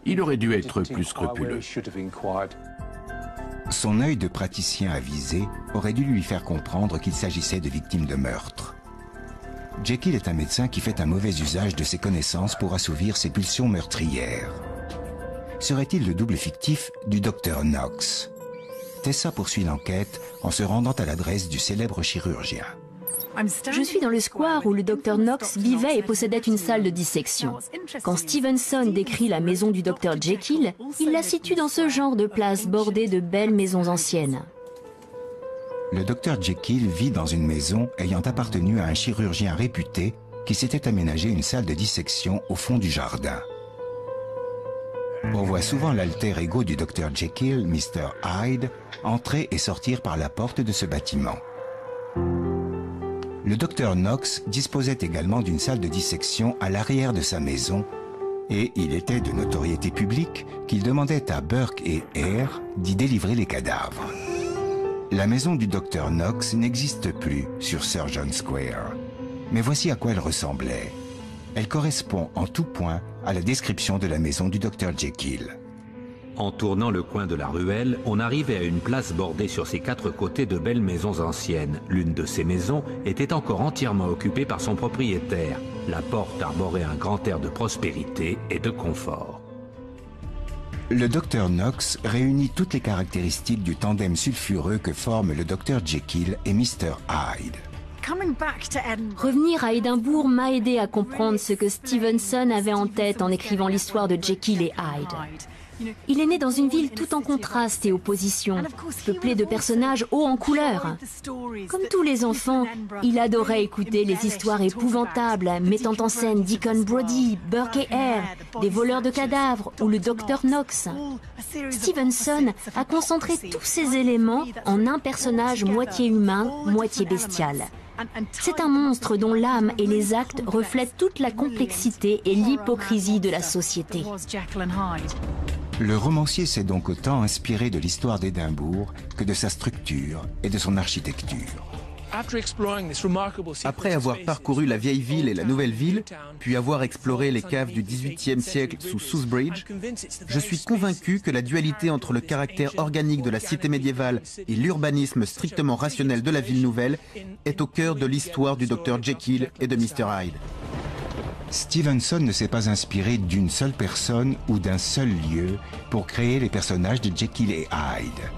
Il aurait dû être plus scrupuleux.
Son œil de praticien avisé aurait dû lui faire comprendre qu'il s'agissait de victimes de meurtre. Jekyll est un médecin qui fait un mauvais usage de ses connaissances pour assouvir ses pulsions meurtrières. Serait-il le double fictif du docteur Knox? Tessa poursuit l'enquête en se rendant à l'adresse du célèbre chirurgien.
Je suis dans le square où le docteur Knox vivait et possédait une salle de dissection. Quand Stevenson décrit la maison du docteur Jekyll, il la situe dans ce genre de place bordée de belles maisons anciennes.
Le docteur Jekyll vit dans une maison ayant appartenu à un chirurgien réputé qui s'était aménagé une salle de dissection au fond du jardin. On voit souvent l'alter ego du docteur Jekyll, Mr. Hyde, entrer et sortir par la porte de ce bâtiment. Le docteur Knox disposait également d'une salle de dissection à l'arrière de sa maison et il était de notoriété publique qu'il demandait à Burke et Hare d'y délivrer les cadavres. La maison du docteur Knox n'existe plus sur Surgeon Square, mais voici à quoi elle ressemblait. Elle correspond en tout point à la description de la maison du docteur Jekyll.
En tournant le coin de la ruelle, on arrivait à une place bordée sur ses quatre côtés de belles maisons anciennes. L'une de ces maisons était encore entièrement occupée par son propriétaire. La porte arborait un grand air de prospérité et de confort.
Le docteur Knox réunit toutes les caractéristiques du tandem sulfureux que forment le docteur Jekyll et Mr. Hyde.
Revenir à Édimbourg m'a aidé à comprendre ce que Stevenson avait en tête en écrivant l'histoire de Jekyll et Hyde. Il est né dans une ville tout en contraste et opposition, peuplée de personnages hauts en couleur. Comme tous les enfants, il adorait écouter les histoires épouvantables mettant en scène Deacon Brodie, Burke et Hare, des voleurs de cadavres ou le docteur Knox. Stevenson a concentré tous ces éléments en un personnage moitié humain, moitié bestial. C'est un monstre dont l'âme et les actes reflètent toute la complexité et l'hypocrisie de la société.
Le romancier s'est donc autant inspiré de l'histoire d'Édimbourg que de sa structure et de son architecture.
Après avoir parcouru la vieille ville et la nouvelle ville, puis avoir exploré les caves du XVIIIe siècle sous Southbridge, je suis convaincu que la dualité entre le caractère organique de la cité médiévale et l'urbanisme strictement rationnel de la ville nouvelle est au cœur de l'histoire du Dr Jekyll et de Mr Hyde.
Stevenson ne s'est pas inspiré d'une seule personne ou d'un seul lieu pour créer les personnages de Jekyll et Hyde.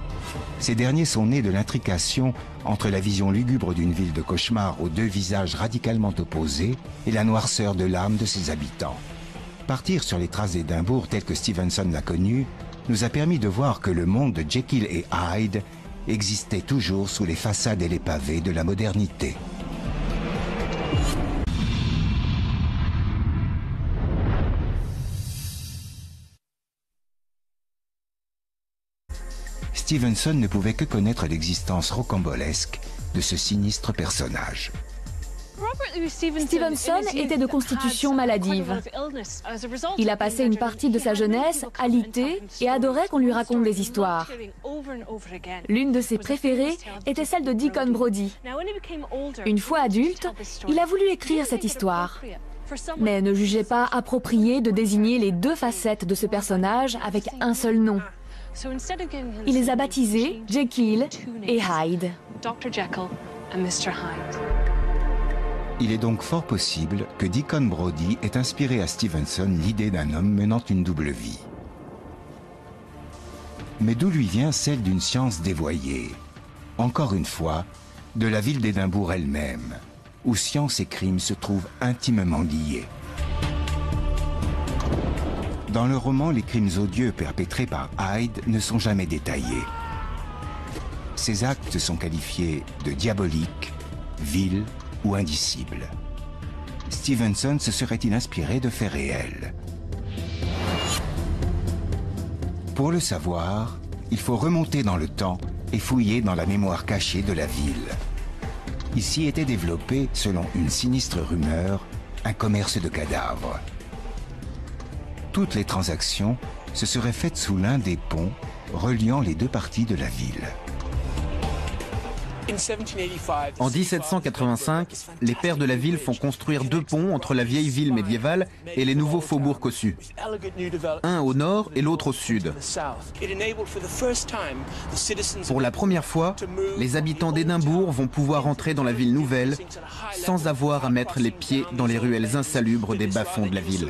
Ces derniers sont nés de l'intrication entre la vision lugubre d'une ville de cauchemar aux deux visages radicalement opposés et la noirceur de l'âme de ses habitants. Partir sur les traces d'Édimbourg tel que Stevenson l'a connu nous a permis de voir que le monde de Jekyll et Hyde existait toujours sous les façades et les pavés de la modernité. Stevenson ne pouvait que connaître l'existence rocambolesque de ce sinistre personnage.
Stevenson était de constitution maladive. Il a passé une partie de sa jeunesse alité et adorait qu'on lui raconte des histoires. L'une de ses préférées était celle de Deacon Brodie. Une fois adulte, il a voulu écrire cette histoire, mais ne jugeait pas approprié de désigner les deux facettes de ce personnage avec un seul nom. Il les a baptisés Jekyll et Hyde.
Il est donc fort possible que Deacon Brodie ait inspiré à Stevenson l'idée d'un homme menant une double vie. Mais d'où lui vient celle d'une science dévoyée? Encore une fois, de la ville d'Édimbourg elle-même, où science et crime se trouvent intimement liés. Dans le roman, les crimes odieux perpétrés par Hyde ne sont jamais détaillés. Ces actes sont qualifiés de diaboliques, vils ou indicibles. Stevenson se serait-il inspiré de faits réels? Pour le savoir, il faut remonter dans le temps et fouiller dans la mémoire cachée de la ville. Ici était développé, selon une sinistre rumeur, un commerce de cadavres. Toutes les transactions se seraient faites sous l'un des ponts reliant les deux parties de la ville.
En 1785, les pères de la ville font construire deux ponts entre la vieille ville médiévale et les nouveaux faubourgs cossus. Un au nord et l'autre au sud. Pour la première fois, les habitants d'Édimbourg vont pouvoir entrer dans la ville nouvelle sans avoir à mettre les pieds dans les ruelles insalubres des bas-fonds de la ville.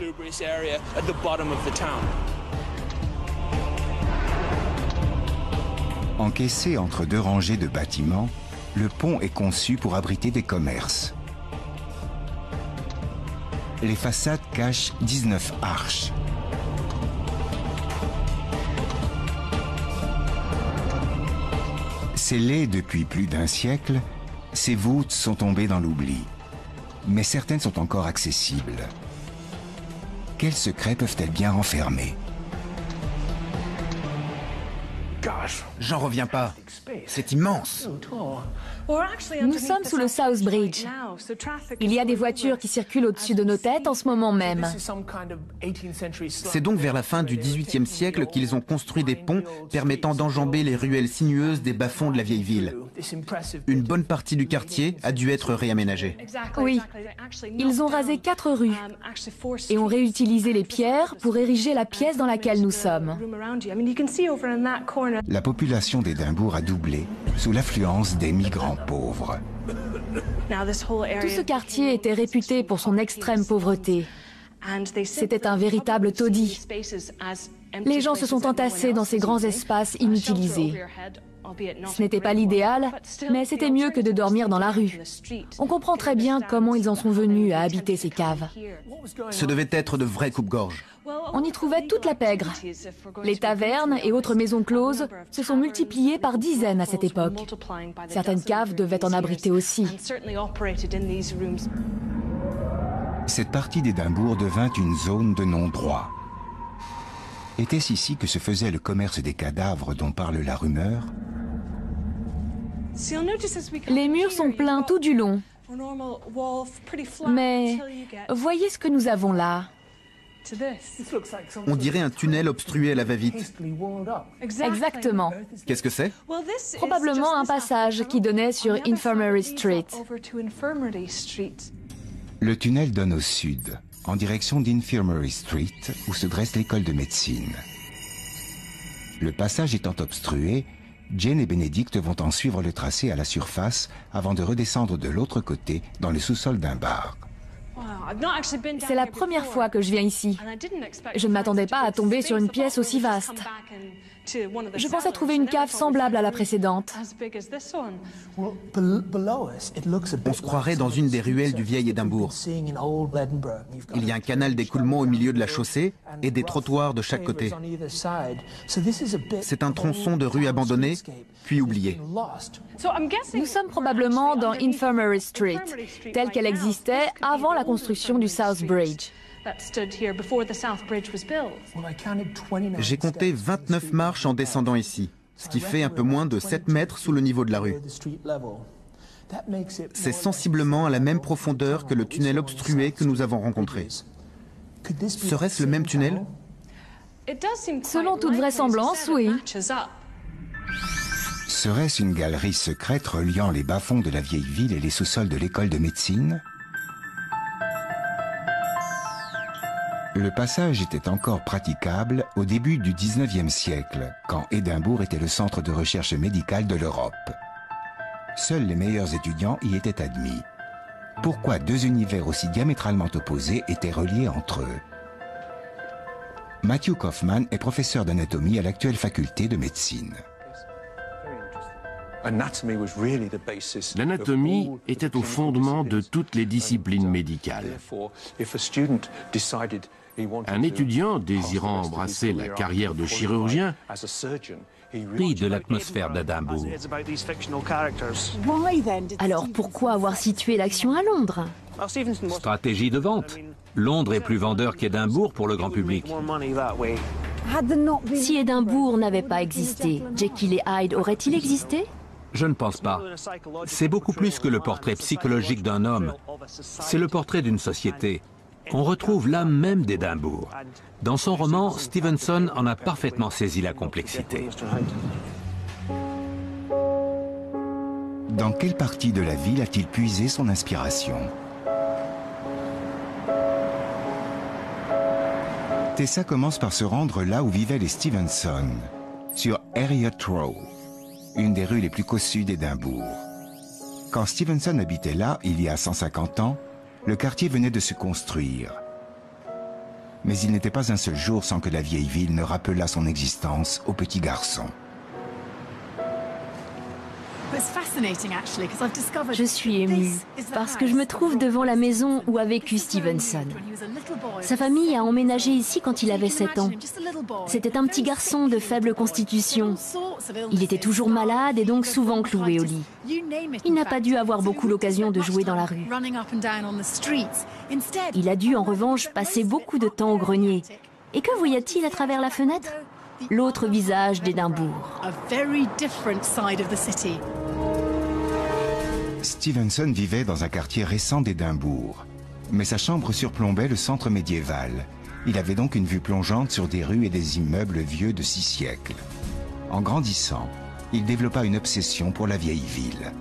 Encaissé entre deux rangées de bâtiments, le pont est conçu pour abriter des commerces. Les façades cachent 19 arches. Scellées depuis plus d'un siècle, ces voûtes sont tombées dans l'oubli. Mais certaines sont encore accessibles. Quels secrets peuvent-elles bien renfermer?
J'en reviens pas. C'est immense.
Nous sommes sous le South Bridge. Il y a des voitures qui circulent au-dessus de nos têtes en ce moment même.
C'est donc vers la fin du XVIIIe siècle qu'ils ont construit des ponts permettant d'enjamber les ruelles sinueuses des bas-fonds de la vieille ville. Une bonne partie du quartier a dû être réaménagée.
Oui, ils ont rasé 4 rues et ont réutilisé les pierres pour ériger la pièce dans laquelle nous sommes.
La population d'Édimbourg a doublé sous l'affluence des migrants pauvres.
Tout ce quartier était réputé pour son extrême pauvreté. C'était un véritable taudis. Les gens se sont entassés dans ces grands espaces inutilisés. Ce n'était pas l'idéal, mais c'était mieux que de dormir dans la rue. On comprend très bien comment ils en sont venus à habiter ces caves.
Ce devait être de vrais coupe-gorge.
On y trouvait toute la pègre. Les tavernes et autres maisons closes se sont multipliées par dizaines à cette époque. Certaines caves devaient en abriter aussi.
Cette partie d'Édimbourg devint une zone de non-droit. Était-ce ici que se faisait le commerce des cadavres dont parle la rumeur?
Les murs sont pleins tout du long. Mais voyez ce que nous avons là.
On dirait un tunnel obstrué à la va-vite.
Exactement.
Qu'est-ce que c'est?
Probablement un passage qui donnait sur Infirmary Street.
Le tunnel donne au sud, en direction d'Infirmary Street, où se dresse l'école de médecine. Le passage étant obstrué, Jane et Benedict vont en suivre le tracé à la surface avant de redescendre de l'autre côté dans le sous-sol d'un bar.
C'est la première fois que je viens ici. Je ne m'attendais pas à tomber sur une pièce aussi vaste. Je pensais trouver une cave semblable à la précédente.
On se croirait dans une des ruelles du vieil Édimbourg. Il y a un canal d'écoulement au milieu de la chaussée et des trottoirs de chaque côté. C'est un tronçon de rue abandonnée, puis oublié.
Nous sommes probablement dans Infirmary Street, telle qu'elle existait avant la construction du South Bridge.
J'ai compté 29 marches en descendant ici, ce qui fait un peu moins de 7 mètres sous le niveau de la rue. C'est sensiblement à la même profondeur que le tunnel obstrué que nous avons rencontré. Serait-ce le même tunnel?
Selon toute vraisemblance, oui.
Serait-ce une galerie secrète reliant les bas-fonds de la vieille ville et les sous-sols de l'école de médecine? Le passage était encore praticable au début du 19e siècle, quand Édimbourg était le centre de recherche médicale de l'Europe. Seuls les meilleurs étudiants y étaient admis. Pourquoi deux univers aussi diamétralement opposés étaient reliés entre eux? Matthew Kaufman est professeur d'anatomie à l'actuelle faculté de médecine.
L'anatomie était au fondement de toutes les disciplines médicales. Un étudiant désirant embrasser la carrière de chirurgien
Rit de l'atmosphère d'Édimbourg.
Alors pourquoi avoir situé l'action à Londres?
Stratégie de vente. Londres est plus vendeur qu'Édimbourg pour le grand public.
Si Édimbourg n'avait pas existé, Jekyll et Hyde auraient-ils existé?
Je ne pense pas. C'est beaucoup plus que le portrait psychologique d'un homme. C'est le portrait d'une société. On retrouve l'âme même d'Édimbourg. Dans son roman, Stevenson en a parfaitement saisi la complexité.
Dans quelle partie de la ville a-t-il puisé son inspiration? Tessa commence par se rendre là où vivaient les Stevenson, sur Heriot Row, une des rues les plus cossues d'Édimbourg. Quand Stevenson habitait là, il y a 150 ans, le quartier venait de se construire. Mais il n'était pas un seul jour sans que la vieille ville ne rappelât son existence au petit garçon.
Je suis émue parce que je me trouve devant la maison où a vécu Stevenson. Sa famille a emménagé ici quand il avait 7 ans. C'était un petit garçon de faible constitution. Il était toujours malade et donc souvent cloué au lit. Il n'a pas dû avoir beaucoup l'occasion de jouer dans la rue. Il a dû en revanche passer beaucoup de temps au grenier. Et que voyait-il à travers la fenêtre? L'autre visage d'Édimbourg.
Stevenson vivait dans un quartier récent d'Édimbourg, mais sa chambre surplombait le centre médiéval. Il avait donc une vue plongeante sur des rues et des immeubles vieux de 6 siècles. En grandissant, il développa une obsession pour la vieille ville.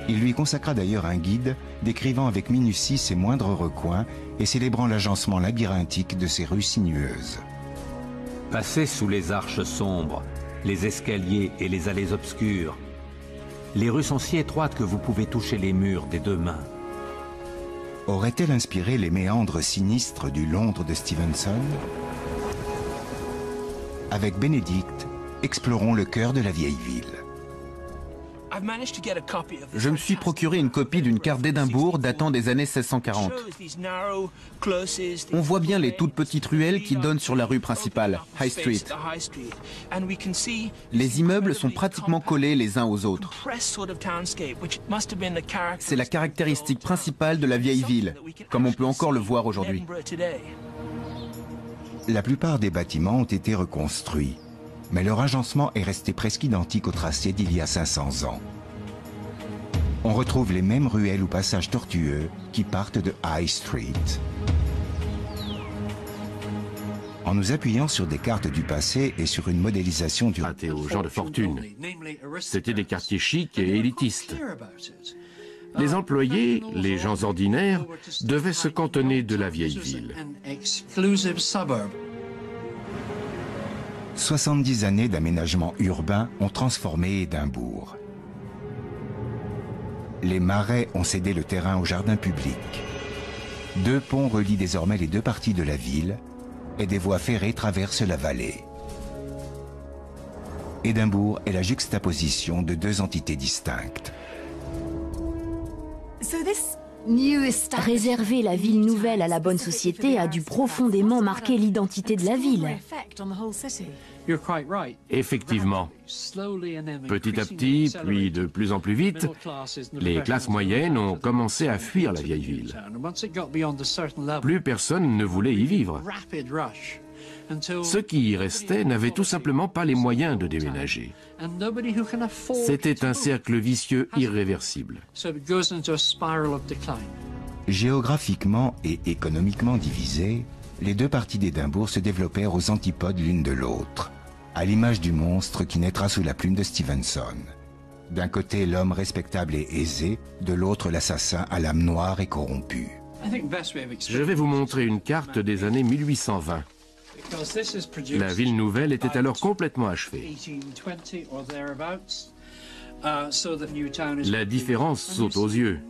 Il lui consacra d'ailleurs un guide décrivant avec minutie ses moindres recoins et célébrant l'agencement labyrinthique de ses rues sinueuses.
Passez sous les arches sombres, les escaliers et les allées obscures. Les rues sont si étroites que vous pouvez toucher les murs des deux mains.
Aurait-elle inspiré les méandres sinistres du Londres de Stevenson? Avec Bénédicte, explorons le cœur de la vieille ville.
Je me suis procuré une copie d'une carte d'Édimbourg datant des années 1640. On voit bien les toutes petites ruelles qui donnent sur la rue principale, High Street. Les immeubles sont pratiquement collés les uns aux autres. C'est la caractéristique principale de la vieille ville, comme on peut encore le voir aujourd'hui.
La plupart des bâtiments ont été reconstruits, mais leur agencement est resté presque identique au tracé d'il y a 500 ans. On retrouve les mêmes ruelles ou passages tortueux qui partent de High Street. En nous appuyant sur des cartes du passé et sur une modélisation du...
aux gens de fortune. C'était des quartiers chics et élitistes. Les employés, les gens ordinaires, devaient se cantonner de la vieille ville.
70 années d'aménagement urbain ont transformé Édimbourg. Les marais ont cédé le terrain au jardin public. 2 ponts relient désormais les 2 parties de la ville et des voies ferrées traversent la vallée. Édimbourg est la juxtaposition de 2 entités distinctes.
Réserver la ville nouvelle à la bonne société a dû profondément marquer l'identité de la ville.
Effectivement. Petit à petit, puis de plus en plus vite, les classes moyennes ont commencé à fuir la vieille ville. Plus personne ne voulait y vivre. Ceux qui y restaient n'avaient tout simplement pas les moyens de déménager. C'était un cercle vicieux irréversible.
Géographiquement et économiquement divisés, les deux parties d'Édimbourg se développèrent aux antipodes l'une de l'autre, à l'image du monstre qui naîtra sous la plume de Stevenson. D'un côté l'homme respectable et aisé, de l'autre l'assassin à l'âme noire et corrompue.
Je vais vous montrer une carte des années 1820. La ville nouvelle était alors complètement achevée. La différence saute aux yeux.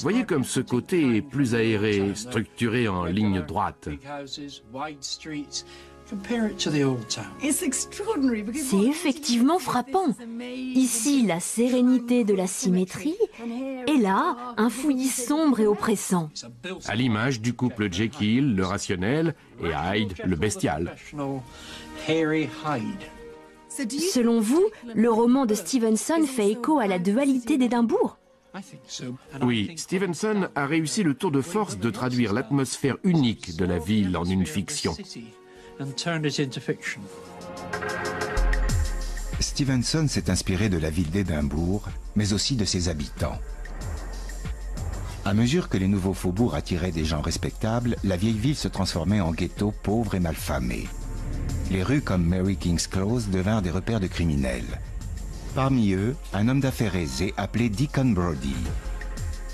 Voyez comme ce côté est plus aéré, structuré en ligne droite.
C'est effectivement frappant. Ici, la sérénité de la symétrie, et là, un fouillis sombre et oppressant.
À l'image du couple Jekyll, le rationnel, et Hyde, le bestial.
Selon vous, le roman de Stevenson fait écho à la dualité d'Édimbourg?
Oui, Stevenson a réussi le tour de force de traduire l'atmosphère unique de la ville en une fiction.
Stevenson s'est inspiré de la ville d'Édimbourg, mais aussi de ses habitants. À mesure que les nouveaux faubourgs attiraient des gens respectables, la vieille ville se transformait en ghetto pauvre et malfamé. Les rues comme Mary King's Close devinrent des repères de criminels. Parmi eux, un homme d'affaires aisé appelé Deacon Brodie.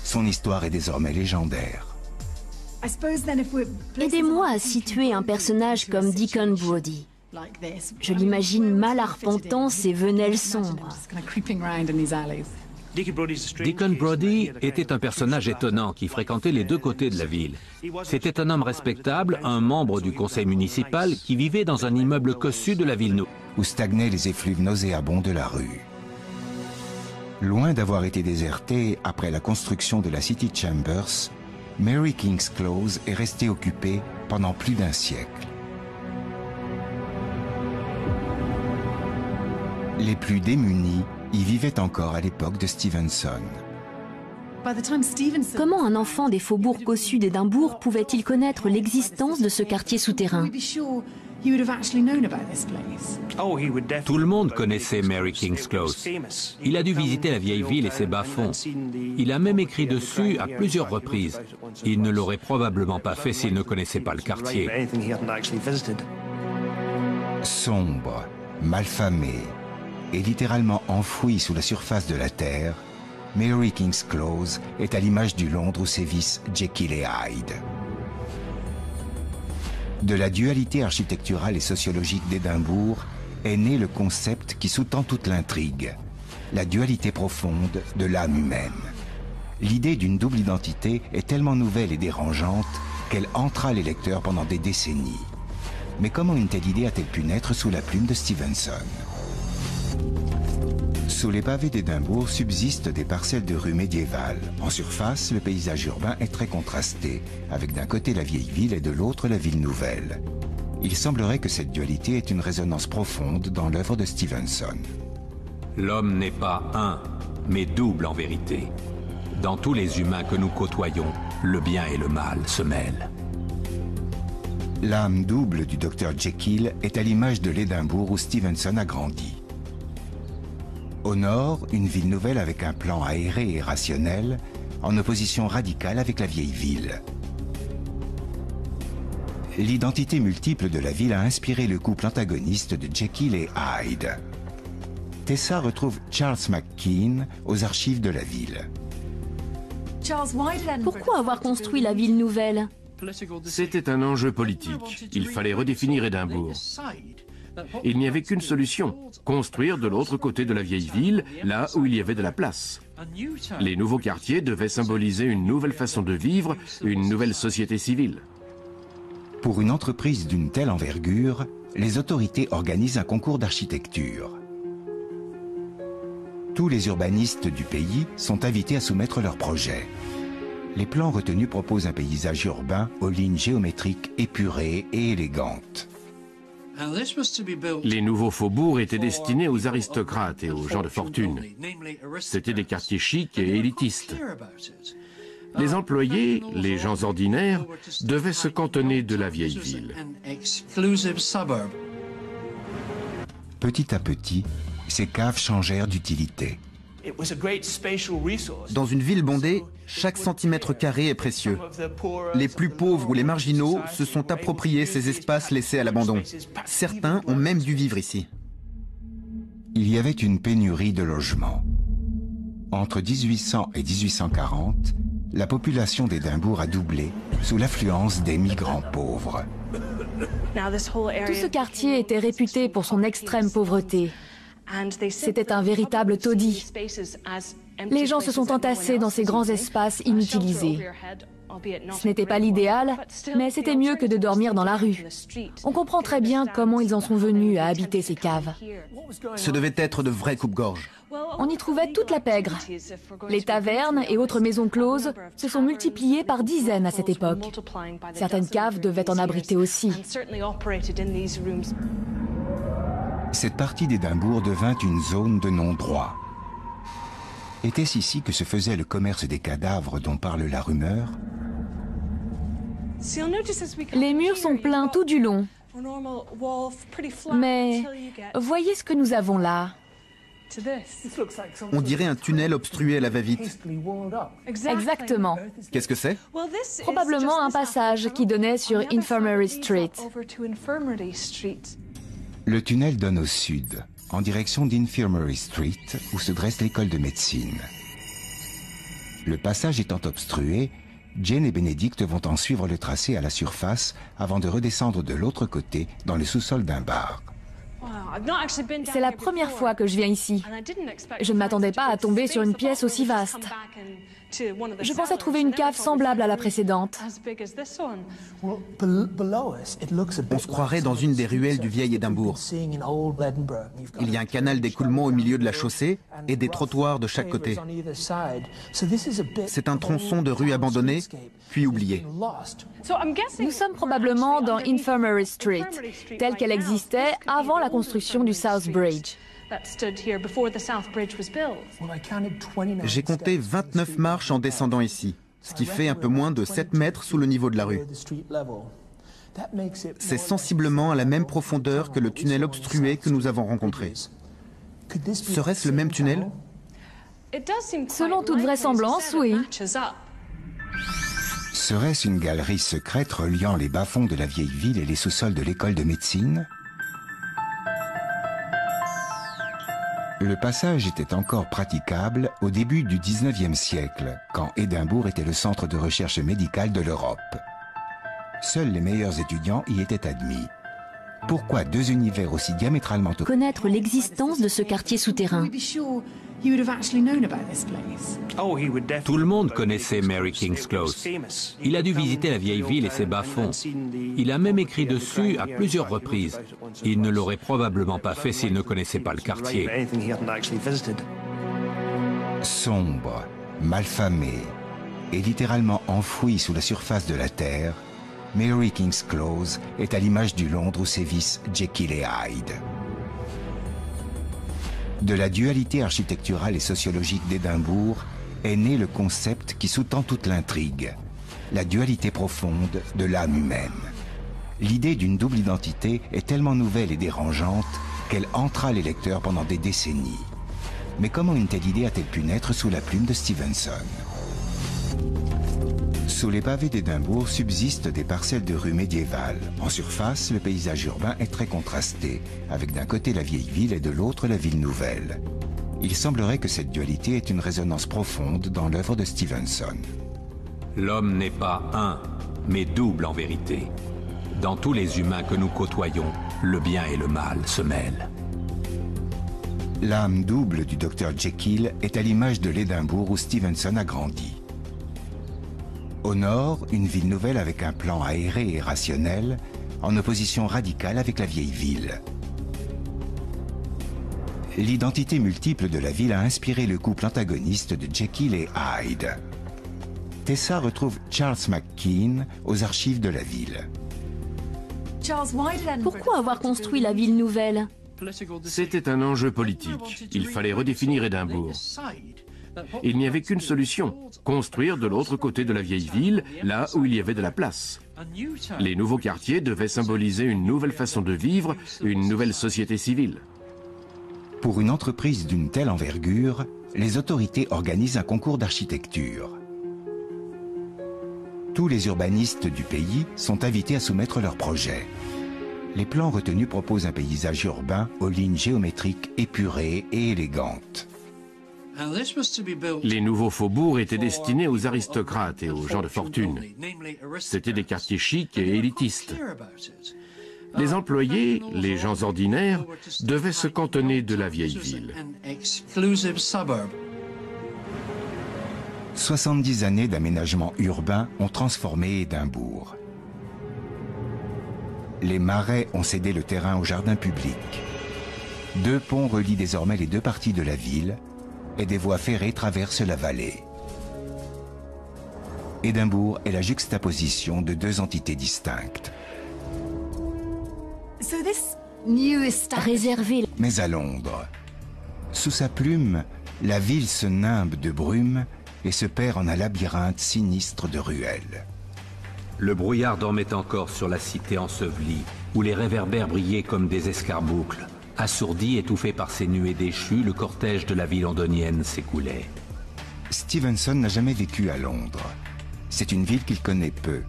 Son histoire est désormais légendaire.
Aidez-moi à situer un personnage comme Deacon Brodie. Je l'imagine mal arpentant ses venelles sombres.
Deacon Brodie était un personnage étonnant qui fréquentait les deux côtés de la ville. C'était un homme respectable, un membre du conseil municipal qui vivait dans un immeuble cossu de la ville nouvelle,
où stagnaient les effluves nauséabonds de la rue. Loin d'avoir été désertée après la construction de la City Chambers, Mary King's Close est restée occupée pendant plus d'un siècle. Les plus démunis y vivaient encore à l'époque de Stevenson.
Comment un enfant des faubourgs cossus d'Édimbourg pouvait-il connaître l'existence de ce quartier souterrain?
Tout le monde connaissait Mary King's Close. Il a dû visiter la vieille ville et ses bas-fonds. Il a même écrit dessus à plusieurs reprises. Il ne l'aurait probablement pas fait s'il ne connaissait pas le quartier.
Sombre, malfamé et littéralement enfoui sous la surface de la terre, Mary King's Close est à l'image du Londres où sévissent Jekyll et Hyde. De la dualité architecturale et sociologique d'Édimbourg est né le concept qui sous-tend toute l'intrigue, la dualité profonde de l'âme humaine. L'idée d'une double identité est tellement nouvelle et dérangeante qu'elle entra les lecteurs pendant des décennies. Mais comment une telle idée a-t-elle pu naître sous la plume de Stevenson? Sous les pavés d'Édimbourg subsistent des parcelles de rues médiévales. En surface, le paysage urbain est très contrasté, avec d'un côté la vieille ville et de l'autre la ville nouvelle. Il semblerait que cette dualité ait une résonance profonde dans l'œuvre de Stevenson.
L'homme n'est pas un, mais double en vérité. Dans tous les humains que nous côtoyons, le bien et le mal se mêlent.
L'âme double du Dr Jekyll est à l'image de l'Édimbourg où Stevenson a grandi. Au nord, une ville nouvelle avec un plan aéré et rationnel, en opposition radicale avec la vieille ville. L'identité multiple de la ville a inspiré le couple antagoniste de Jekyll et Hyde. Tessa retrouve Charles McKean aux archives de la ville.
Pourquoi avoir construit la ville nouvelle?
C'était un enjeu politique. Il fallait redéfinir Édimbourg. Il n'y avait qu'une solution, construire de l'autre côté de la vieille ville, là où il y avait de la place. Les nouveaux quartiers devaient symboliser une nouvelle façon de vivre, une nouvelle société civile.
Pour une entreprise d'une telle envergure, les autorités organisent un concours d'architecture. Tous les urbanistes du pays sont invités à soumettre leurs projets. Les plans retenus proposent un paysage urbain aux lignes géométriques épurées et élégantes.
Les nouveaux faubourgs étaient destinés aux aristocrates et aux gens de fortune. C'étaient des quartiers chics et élitistes. Les employés, les gens ordinaires, devaient se cantonner de la vieille ville.
Petit à petit, ces caves changèrent d'utilité.
Dans une ville bondée, chaque centimètre carré est précieux. Les plus pauvres ou les marginaux se sont appropriés ces espaces laissés à l'abandon. Certains ont même dû vivre ici.
Il y avait une pénurie de logements. Entre 1800 et 1840, la population d'Édimbourg a doublé sous l'affluence des migrants pauvres.
Tout ce quartier était réputé pour son extrême pauvreté. C'était un véritable taudis. Les gens se sont entassés dans ces grands espaces inutilisés. Ce n'était pas l'idéal, mais c'était mieux que de dormir dans la rue. On comprend très bien comment ils en sont venus à habiter ces caves.
Ce devaient être de vrais coupe-gorge.
On y trouvait toute la pègre. Les tavernes et autres maisons closes se sont multipliées par dizaines à cette époque. Certaines caves devaient en abriter aussi.
Cette partie d'Édimbourg devint une zone de non-droit. Était-ce ici que se faisait le commerce des cadavres dont parle la rumeur?
Les murs sont pleins tout du long. Mais voyez ce que nous avons là.
On dirait un tunnel obstrué à la va-vite.
Exactement.
Qu'est-ce que c'est?
Probablement un passage qui donnait sur Infirmary Street.
Le tunnel donne au sud, en direction d'Infirmary Street, où se dresse l'école de médecine. Le passage étant obstrué, Jane et Benedict vont en suivre le tracé à la surface avant de redescendre de l'autre côté dans le sous-sol d'un bar.
C'est la première fois que je viens ici. Je ne m'attendais pas à tomber sur une pièce aussi vaste. Je pensais trouver une cave semblable à la précédente.
On se croirait dans une des ruelles du vieil Édimbourg. Il y a un canal d'écoulement au milieu de la chaussée et des trottoirs de chaque côté. C'est un tronçon de rue abandonnée, puis oublié.
Nous sommes probablement dans Infirmary Street, telle qu'elle existait avant la construction du South Bridge.
J'ai compté 29 marches en descendant ici, ce qui fait un peu moins de 7 mètres sous le niveau de la rue. C'est sensiblement à la même profondeur que le tunnel obstrué que nous avons rencontré. Serait-ce le même tunnel?
Selon toute vraisemblance, oui.
Serait-ce une galerie secrète reliant les bas-fonds de la vieille ville et les sous-sols de l'école de médecine? Le passage était encore praticable au début du 19e siècle, quand Édimbourg était le centre de recherche médicale de l'Europe. Seuls les meilleurs étudiants y étaient admis. Pourquoi deux univers aussi diamétralement opposés?
Connaître l'existence de ce quartier souterrain.
Tout le monde connaissait Mary King's Close. Il a dû visiter la vieille ville et ses bas-fonds. Il a même écrit dessus à plusieurs reprises. Il ne l'aurait probablement pas fait s'il ne connaissait pas le quartier.
Sombre, malfamé et littéralement enfoui sous la surface de la terre, Mary King's Close est à l'image du Londres où sévissent Jekyll et Hyde. De la dualité architecturale et sociologique d'Édimbourg est né le concept qui sous-tend toute l'intrigue, la dualité profonde de l'âme humaine. L'idée d'une double identité est tellement nouvelle et dérangeante qu'elle entra les lecteurs pendant des décennies. Mais comment une telle idée a-t-elle pu naître sous la plume de Stevenson? Sous les pavés d'Édimbourg subsistent des parcelles de rues médiévales. En surface, le paysage urbain est très contrasté, avec d'un côté la vieille ville et de l'autre la ville nouvelle. Il semblerait que cette dualité ait une résonance profonde dans l'œuvre de Stevenson.
L'homme n'est pas un, mais double en vérité. Dans tous les humains que nous côtoyons, le bien et le mal se mêlent.
L'âme double du Dr Jekyll est à l'image de l'Édimbourg où Stevenson a grandi. Au nord, une ville nouvelle avec un plan aéré et rationnel, en opposition radicale avec la vieille ville. L'identité multiple de la ville a inspiré le couple antagoniste de Jekyll et Hyde. Tessa retrouve Charles McKean aux archives de la ville.
Pourquoi avoir construit la ville nouvelle?
C'était un enjeu politique. Il fallait redéfinir Édimbourg. Il n'y avait qu'une solution, construire de l'autre côté de la vieille ville, là où il y avait de la place. Les nouveaux quartiers devaient symboliser une nouvelle façon de vivre, une nouvelle société civile.
Pour une entreprise d'une telle envergure, les autorités organisent un concours d'architecture. Tous les urbanistes du pays sont invités à soumettre leurs projets. Les plans retenus proposent un paysage urbain aux lignes géométriques épurées et élégantes.
Les nouveaux faubourgs étaient destinés aux aristocrates et aux gens de fortune. C'étaient des quartiers chics et élitistes. Les employés, les gens ordinaires, devaient se cantonner de la vieille ville.
70 années d'aménagement urbain ont transformé Édimbourg. Les marais ont cédé le terrain au jardin public. 2 ponts relient désormais les 2 parties de la ville et des voies ferrées traversent la vallée. Édimbourg est la juxtaposition de 2 entités distinctes.
Réservé.
Mais à Londres, sous sa plume, la ville se nimbe de brume et se perd en un labyrinthe sinistre de ruelles.
Le brouillard dormait encore sur la cité ensevelie, où les réverbères brillaient comme des escarboucles. Assourdi, étouffé par ces nuées déchues, le cortège de la vie londonienne s'écoulait.
Stevenson n'a jamais vécu à Londres. C'est une ville qu'il connaît peu.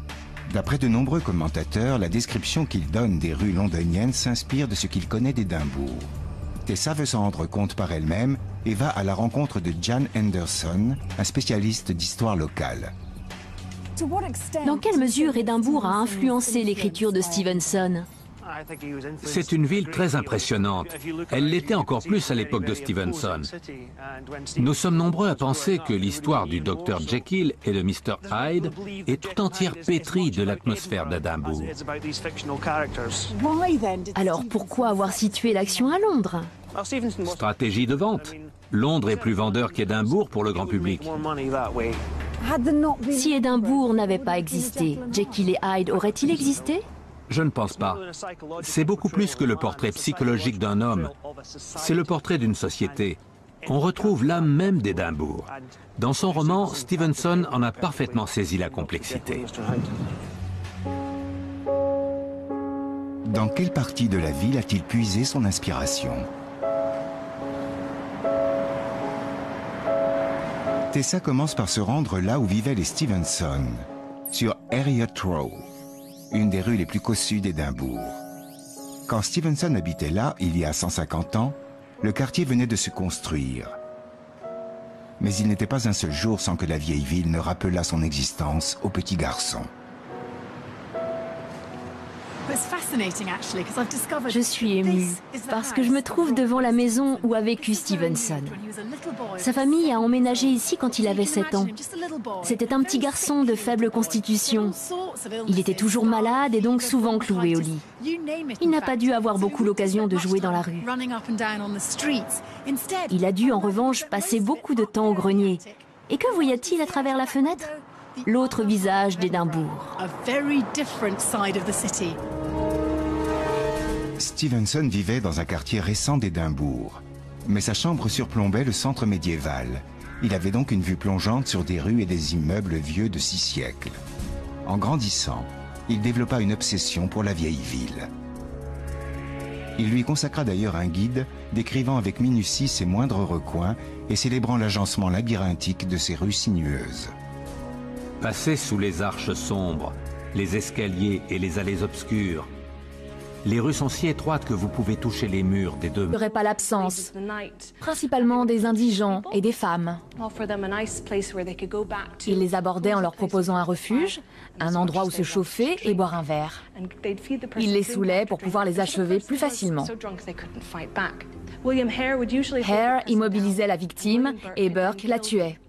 D'après de nombreux commentateurs, la description qu'il donne des rues londoniennes s'inspire de ce qu'il connaît d'Édimbourg. Tessa veut s'en rendre compte par elle-même et va à la rencontre de Jan Henderson, un spécialiste d'histoire locale.
Dans quelle mesure Édimbourg a influencé l'écriture de Stevenson?
C'est une ville très impressionnante. Elle l'était encore plus à l'époque de Stevenson. Nous sommes nombreux à penser que l'histoire du Dr Jekyll et de Mr Hyde est tout entière pétrie de l'atmosphère d'Édimbourg.
Alors pourquoi avoir situé l'action à Londres?
Stratégie de vente. Londres est plus vendeur qu'Édimbourg pour le grand public.
Si Édimbourg n'avait pas existé, Jekyll et Hyde auraient-ils existé?
Je ne pense pas. C'est beaucoup plus que le portrait psychologique d'un homme. C'est le portrait d'une société. On retrouve l'âme même d'Édimbourg. Dans son roman, Stevenson en a parfaitement saisi la complexité.
Dans quelle partie de la ville a-t-il puisé son inspiration? Tessa commence par se rendre là où vivaient les Stevenson, sur Heriot Row, une des rues les plus cossues d'Édimbourg. Quand Stevenson habitait là, il y a 150 ans, le quartier venait de se construire. Mais il n'était pas un seul jour sans que la vieille ville ne rappelât son existence au petit garçon.
Je suis émue parce que je me trouve devant la maison où a vécu Stevenson. Sa famille a emménagé ici quand il avait 7 ans. C'était un petit garçon de faible constitution. Il était toujours malade et donc souvent cloué au lit. Il n'a pas dû avoir beaucoup l'occasion de jouer dans la rue. Il a dû en revanche passer beaucoup de temps au grenier. Et que voyait-il à travers la fenêtre? L'autre visage d'Édimbourg.
Stevenson vivait dans un quartier récent d'Édimbourg, mais sa chambre surplombait le centre médiéval. Il avait donc une vue plongeante sur des rues et des immeubles vieux de 6 siècles. En grandissant, il développa une obsession pour la vieille ville. Il lui consacra d'ailleurs un guide décrivant avec minutie ses moindres recoins et célébrant l'agencement labyrinthique de ses rues sinueuses.
Passez sous les arches sombres, les escaliers et les allées obscures. Les rues sont si étroites que vous pouvez toucher les murs des deux.
Il n'y aurait pas l'absence, principalement des indigents et des femmes. Ils les abordaient en leur proposant un refuge, un endroit où se chauffer et boire un verre. Ils les saoulaient pour pouvoir les achever plus facilement. Hare immobilisait la victime et Burke la tuait.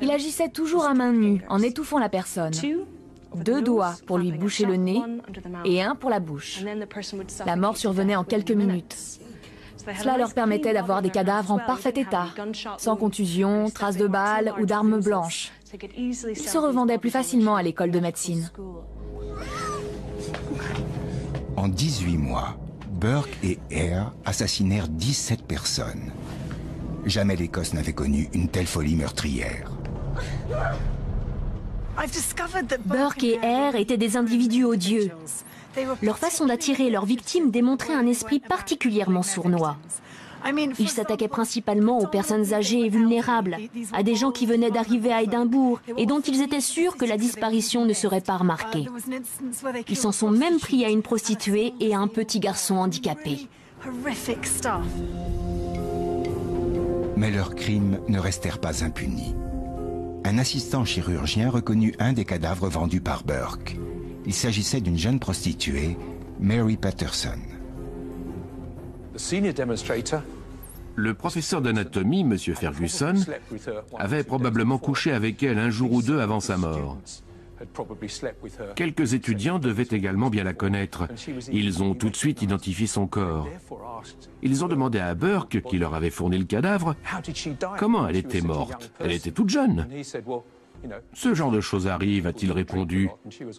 Il agissait toujours à main nue, en étouffant la personne. 2 doigts pour lui boucher le nez et 1 pour la bouche. La mort survenait en quelques minutes. Cela leur permettait d'avoir des cadavres en parfait état, sans contusion, traces de balles ou d'armes blanches. Ils se revendaient plus facilement à l'école de médecine.
En 18 mois, Burke et Hare assassinèrent 17 personnes. Jamais l'Écosse n'avait connu une telle folie meurtrière.
Burke et Hare étaient des individus odieux. Leur façon d'attirer leurs victimes démontrait un esprit particulièrement sournois. Ils s'attaquaient principalement aux personnes âgées et vulnérables, à des gens qui venaient d'arriver à Édimbourg et dont ils étaient sûrs que la disparition ne serait pas remarquée. Ils s'en sont même pris à une prostituée et à un petit garçon handicapé.
Mais leurs crimes ne restèrent pas impunis. Un assistant chirurgien reconnut un des cadavres vendus par Burke. Il s'agissait d'une jeune prostituée, Mary Patterson.
Le professeur d'anatomie, M. Ferguson, avait probablement couché avec elle un jour ou deux avant sa mort. Quelques étudiants devaient également bien la connaître. Ils ont tout de suite identifié son corps. Ils ont demandé à Burke, qui leur avait fourni le cadavre, comment elle était morte. Elle était toute jeune. Ce genre de choses arrive, a-t-il répondu.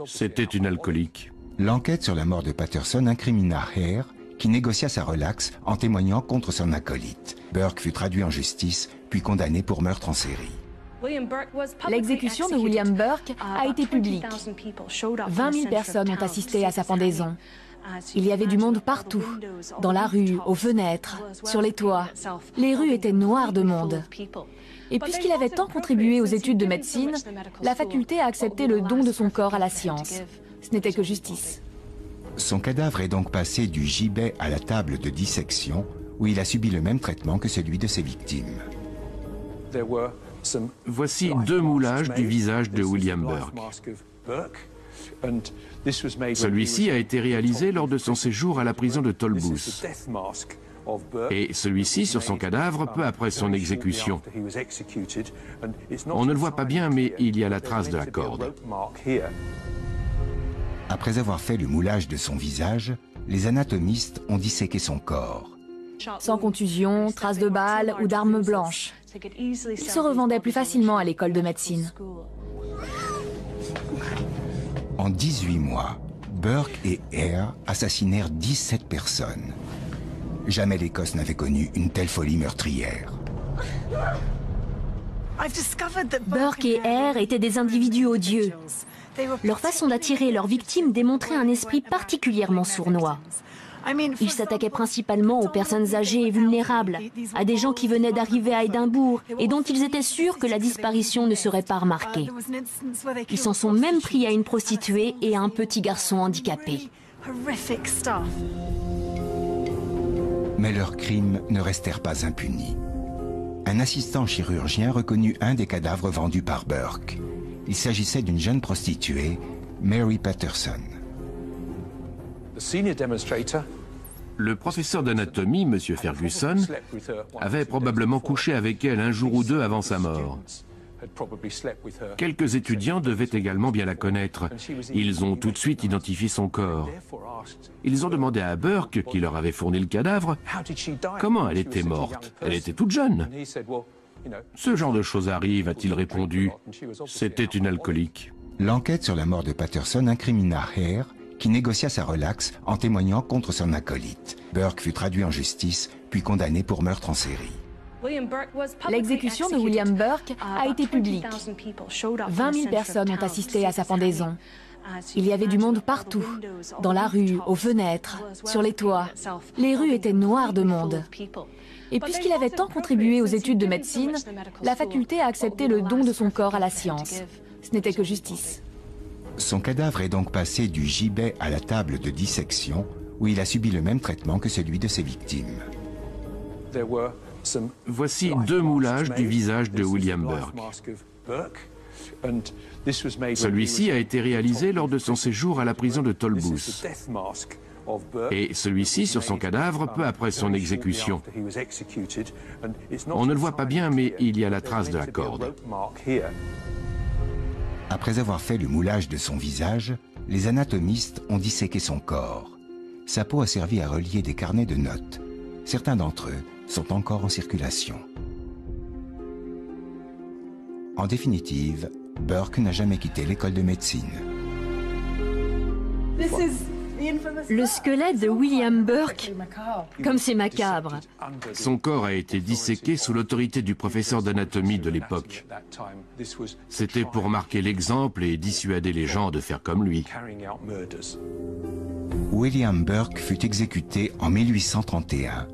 C'était une alcoolique.
L'enquête sur la mort de Patterson incrimina Hare, qui négocia sa relaxe en témoignant contre son acolyte. Burke fut traduit en justice, puis condamné pour meurtre en série.
L'exécution de William Burke a été publique. 20 000 personnes ont assisté à sa pendaison. Il y avait du monde partout, dans la rue, aux fenêtres, sur les toits. Les rues étaient noires de monde. Et puisqu'il avait tant contribué aux études de médecine, la faculté a accepté le don de son corps à la science. Ce n'était que justice.
Son cadavre est donc passé du gibet à la table de dissection, où il a subi le même traitement que celui de ses victimes.
Voici deux moulages du visage de William Burke. Celui-ci a été réalisé lors de son séjour à la prison de Tolbooth. Et celui-ci sur son cadavre peu après son exécution. On ne le voit pas bien, mais il y a la trace de la corde.
Après avoir fait le moulage de son visage, les anatomistes ont disséqué son corps.
Sans contusion, traces de balles ou d'armes blanches. Il se revendait plus facilement à l'école de médecine.
En 18 mois, Burke et Hare assassinèrent 17 personnes. Jamais l'Écosse n'avait connu une telle folie meurtrière.
Burke et Hare étaient des individus odieux. Leur façon d'attirer leurs victimes démontrait un esprit particulièrement sournois. Ils s'attaquaient principalement aux personnes âgées et vulnérables, à des gens qui venaient d'arriver à Édimbourg et dont ils étaient sûrs que la disparition ne serait pas remarquée. Ils s'en sont même pris à une prostituée et à un petit garçon handicapé.
Mais leurs crimes ne restèrent pas impunis. Un assistant chirurgien reconnut un des cadavres vendus par Burke. Il s'agissait d'une jeune prostituée, Mary Patterson.
Le professeur d'anatomie, M. Ferguson, avait probablement couché avec elle un jour ou deux avant sa mort. Quelques étudiants devaient également bien la connaître. Ils ont tout de suite identifié son corps. Ils ont demandé à Burke, qui leur avait fourni le cadavre, comment elle était morte. Elle était toute jeune. Ce genre de choses arrive, a-t-il répondu. C'était une alcoolique.
L'enquête sur la mort de Patterson incrimina Hare, qui négocia sa relaxe en témoignant contre son acolyte. Burke fut traduit en justice, puis condamné pour meurtre en série.
L'exécution de William Burke a été publique. 20 000 personnes ont assisté à sa pendaison. Il y avait du monde partout, dans la rue, aux fenêtres, sur les toits. Les rues étaient noires de monde. Et puisqu'il avait tant contribué aux études de médecine, la faculté a accepté le don de son corps à la science. Ce n'était que justice.
Son cadavre est donc passé du gibet à la table de dissection, où il a subi le même traitement que celui de ses victimes.
Voici deux moulages du visage de William Burke. Celui-ci a été réalisé lors de son séjour à la prison de Tolbooth. Et celui-ci sur son cadavre peu après son exécution. On ne le voit pas bien, mais il y a la trace de la corde.
Après avoir fait le moulage de son visage, les anatomistes ont disséqué son corps. Sa peau a servi à relier des carnets de notes. Certains d'entre eux sont encore en circulation. En définitive, Burke n'a jamais quitté l'école de médecine.
Le squelette de William Burke, comme c'est macabre.
Son corps a été disséqué sous l'autorité du professeur d'anatomie de l'époque. C'était pour marquer l'exemple et dissuader les gens de faire comme lui.
William Burke fut exécuté en 1831.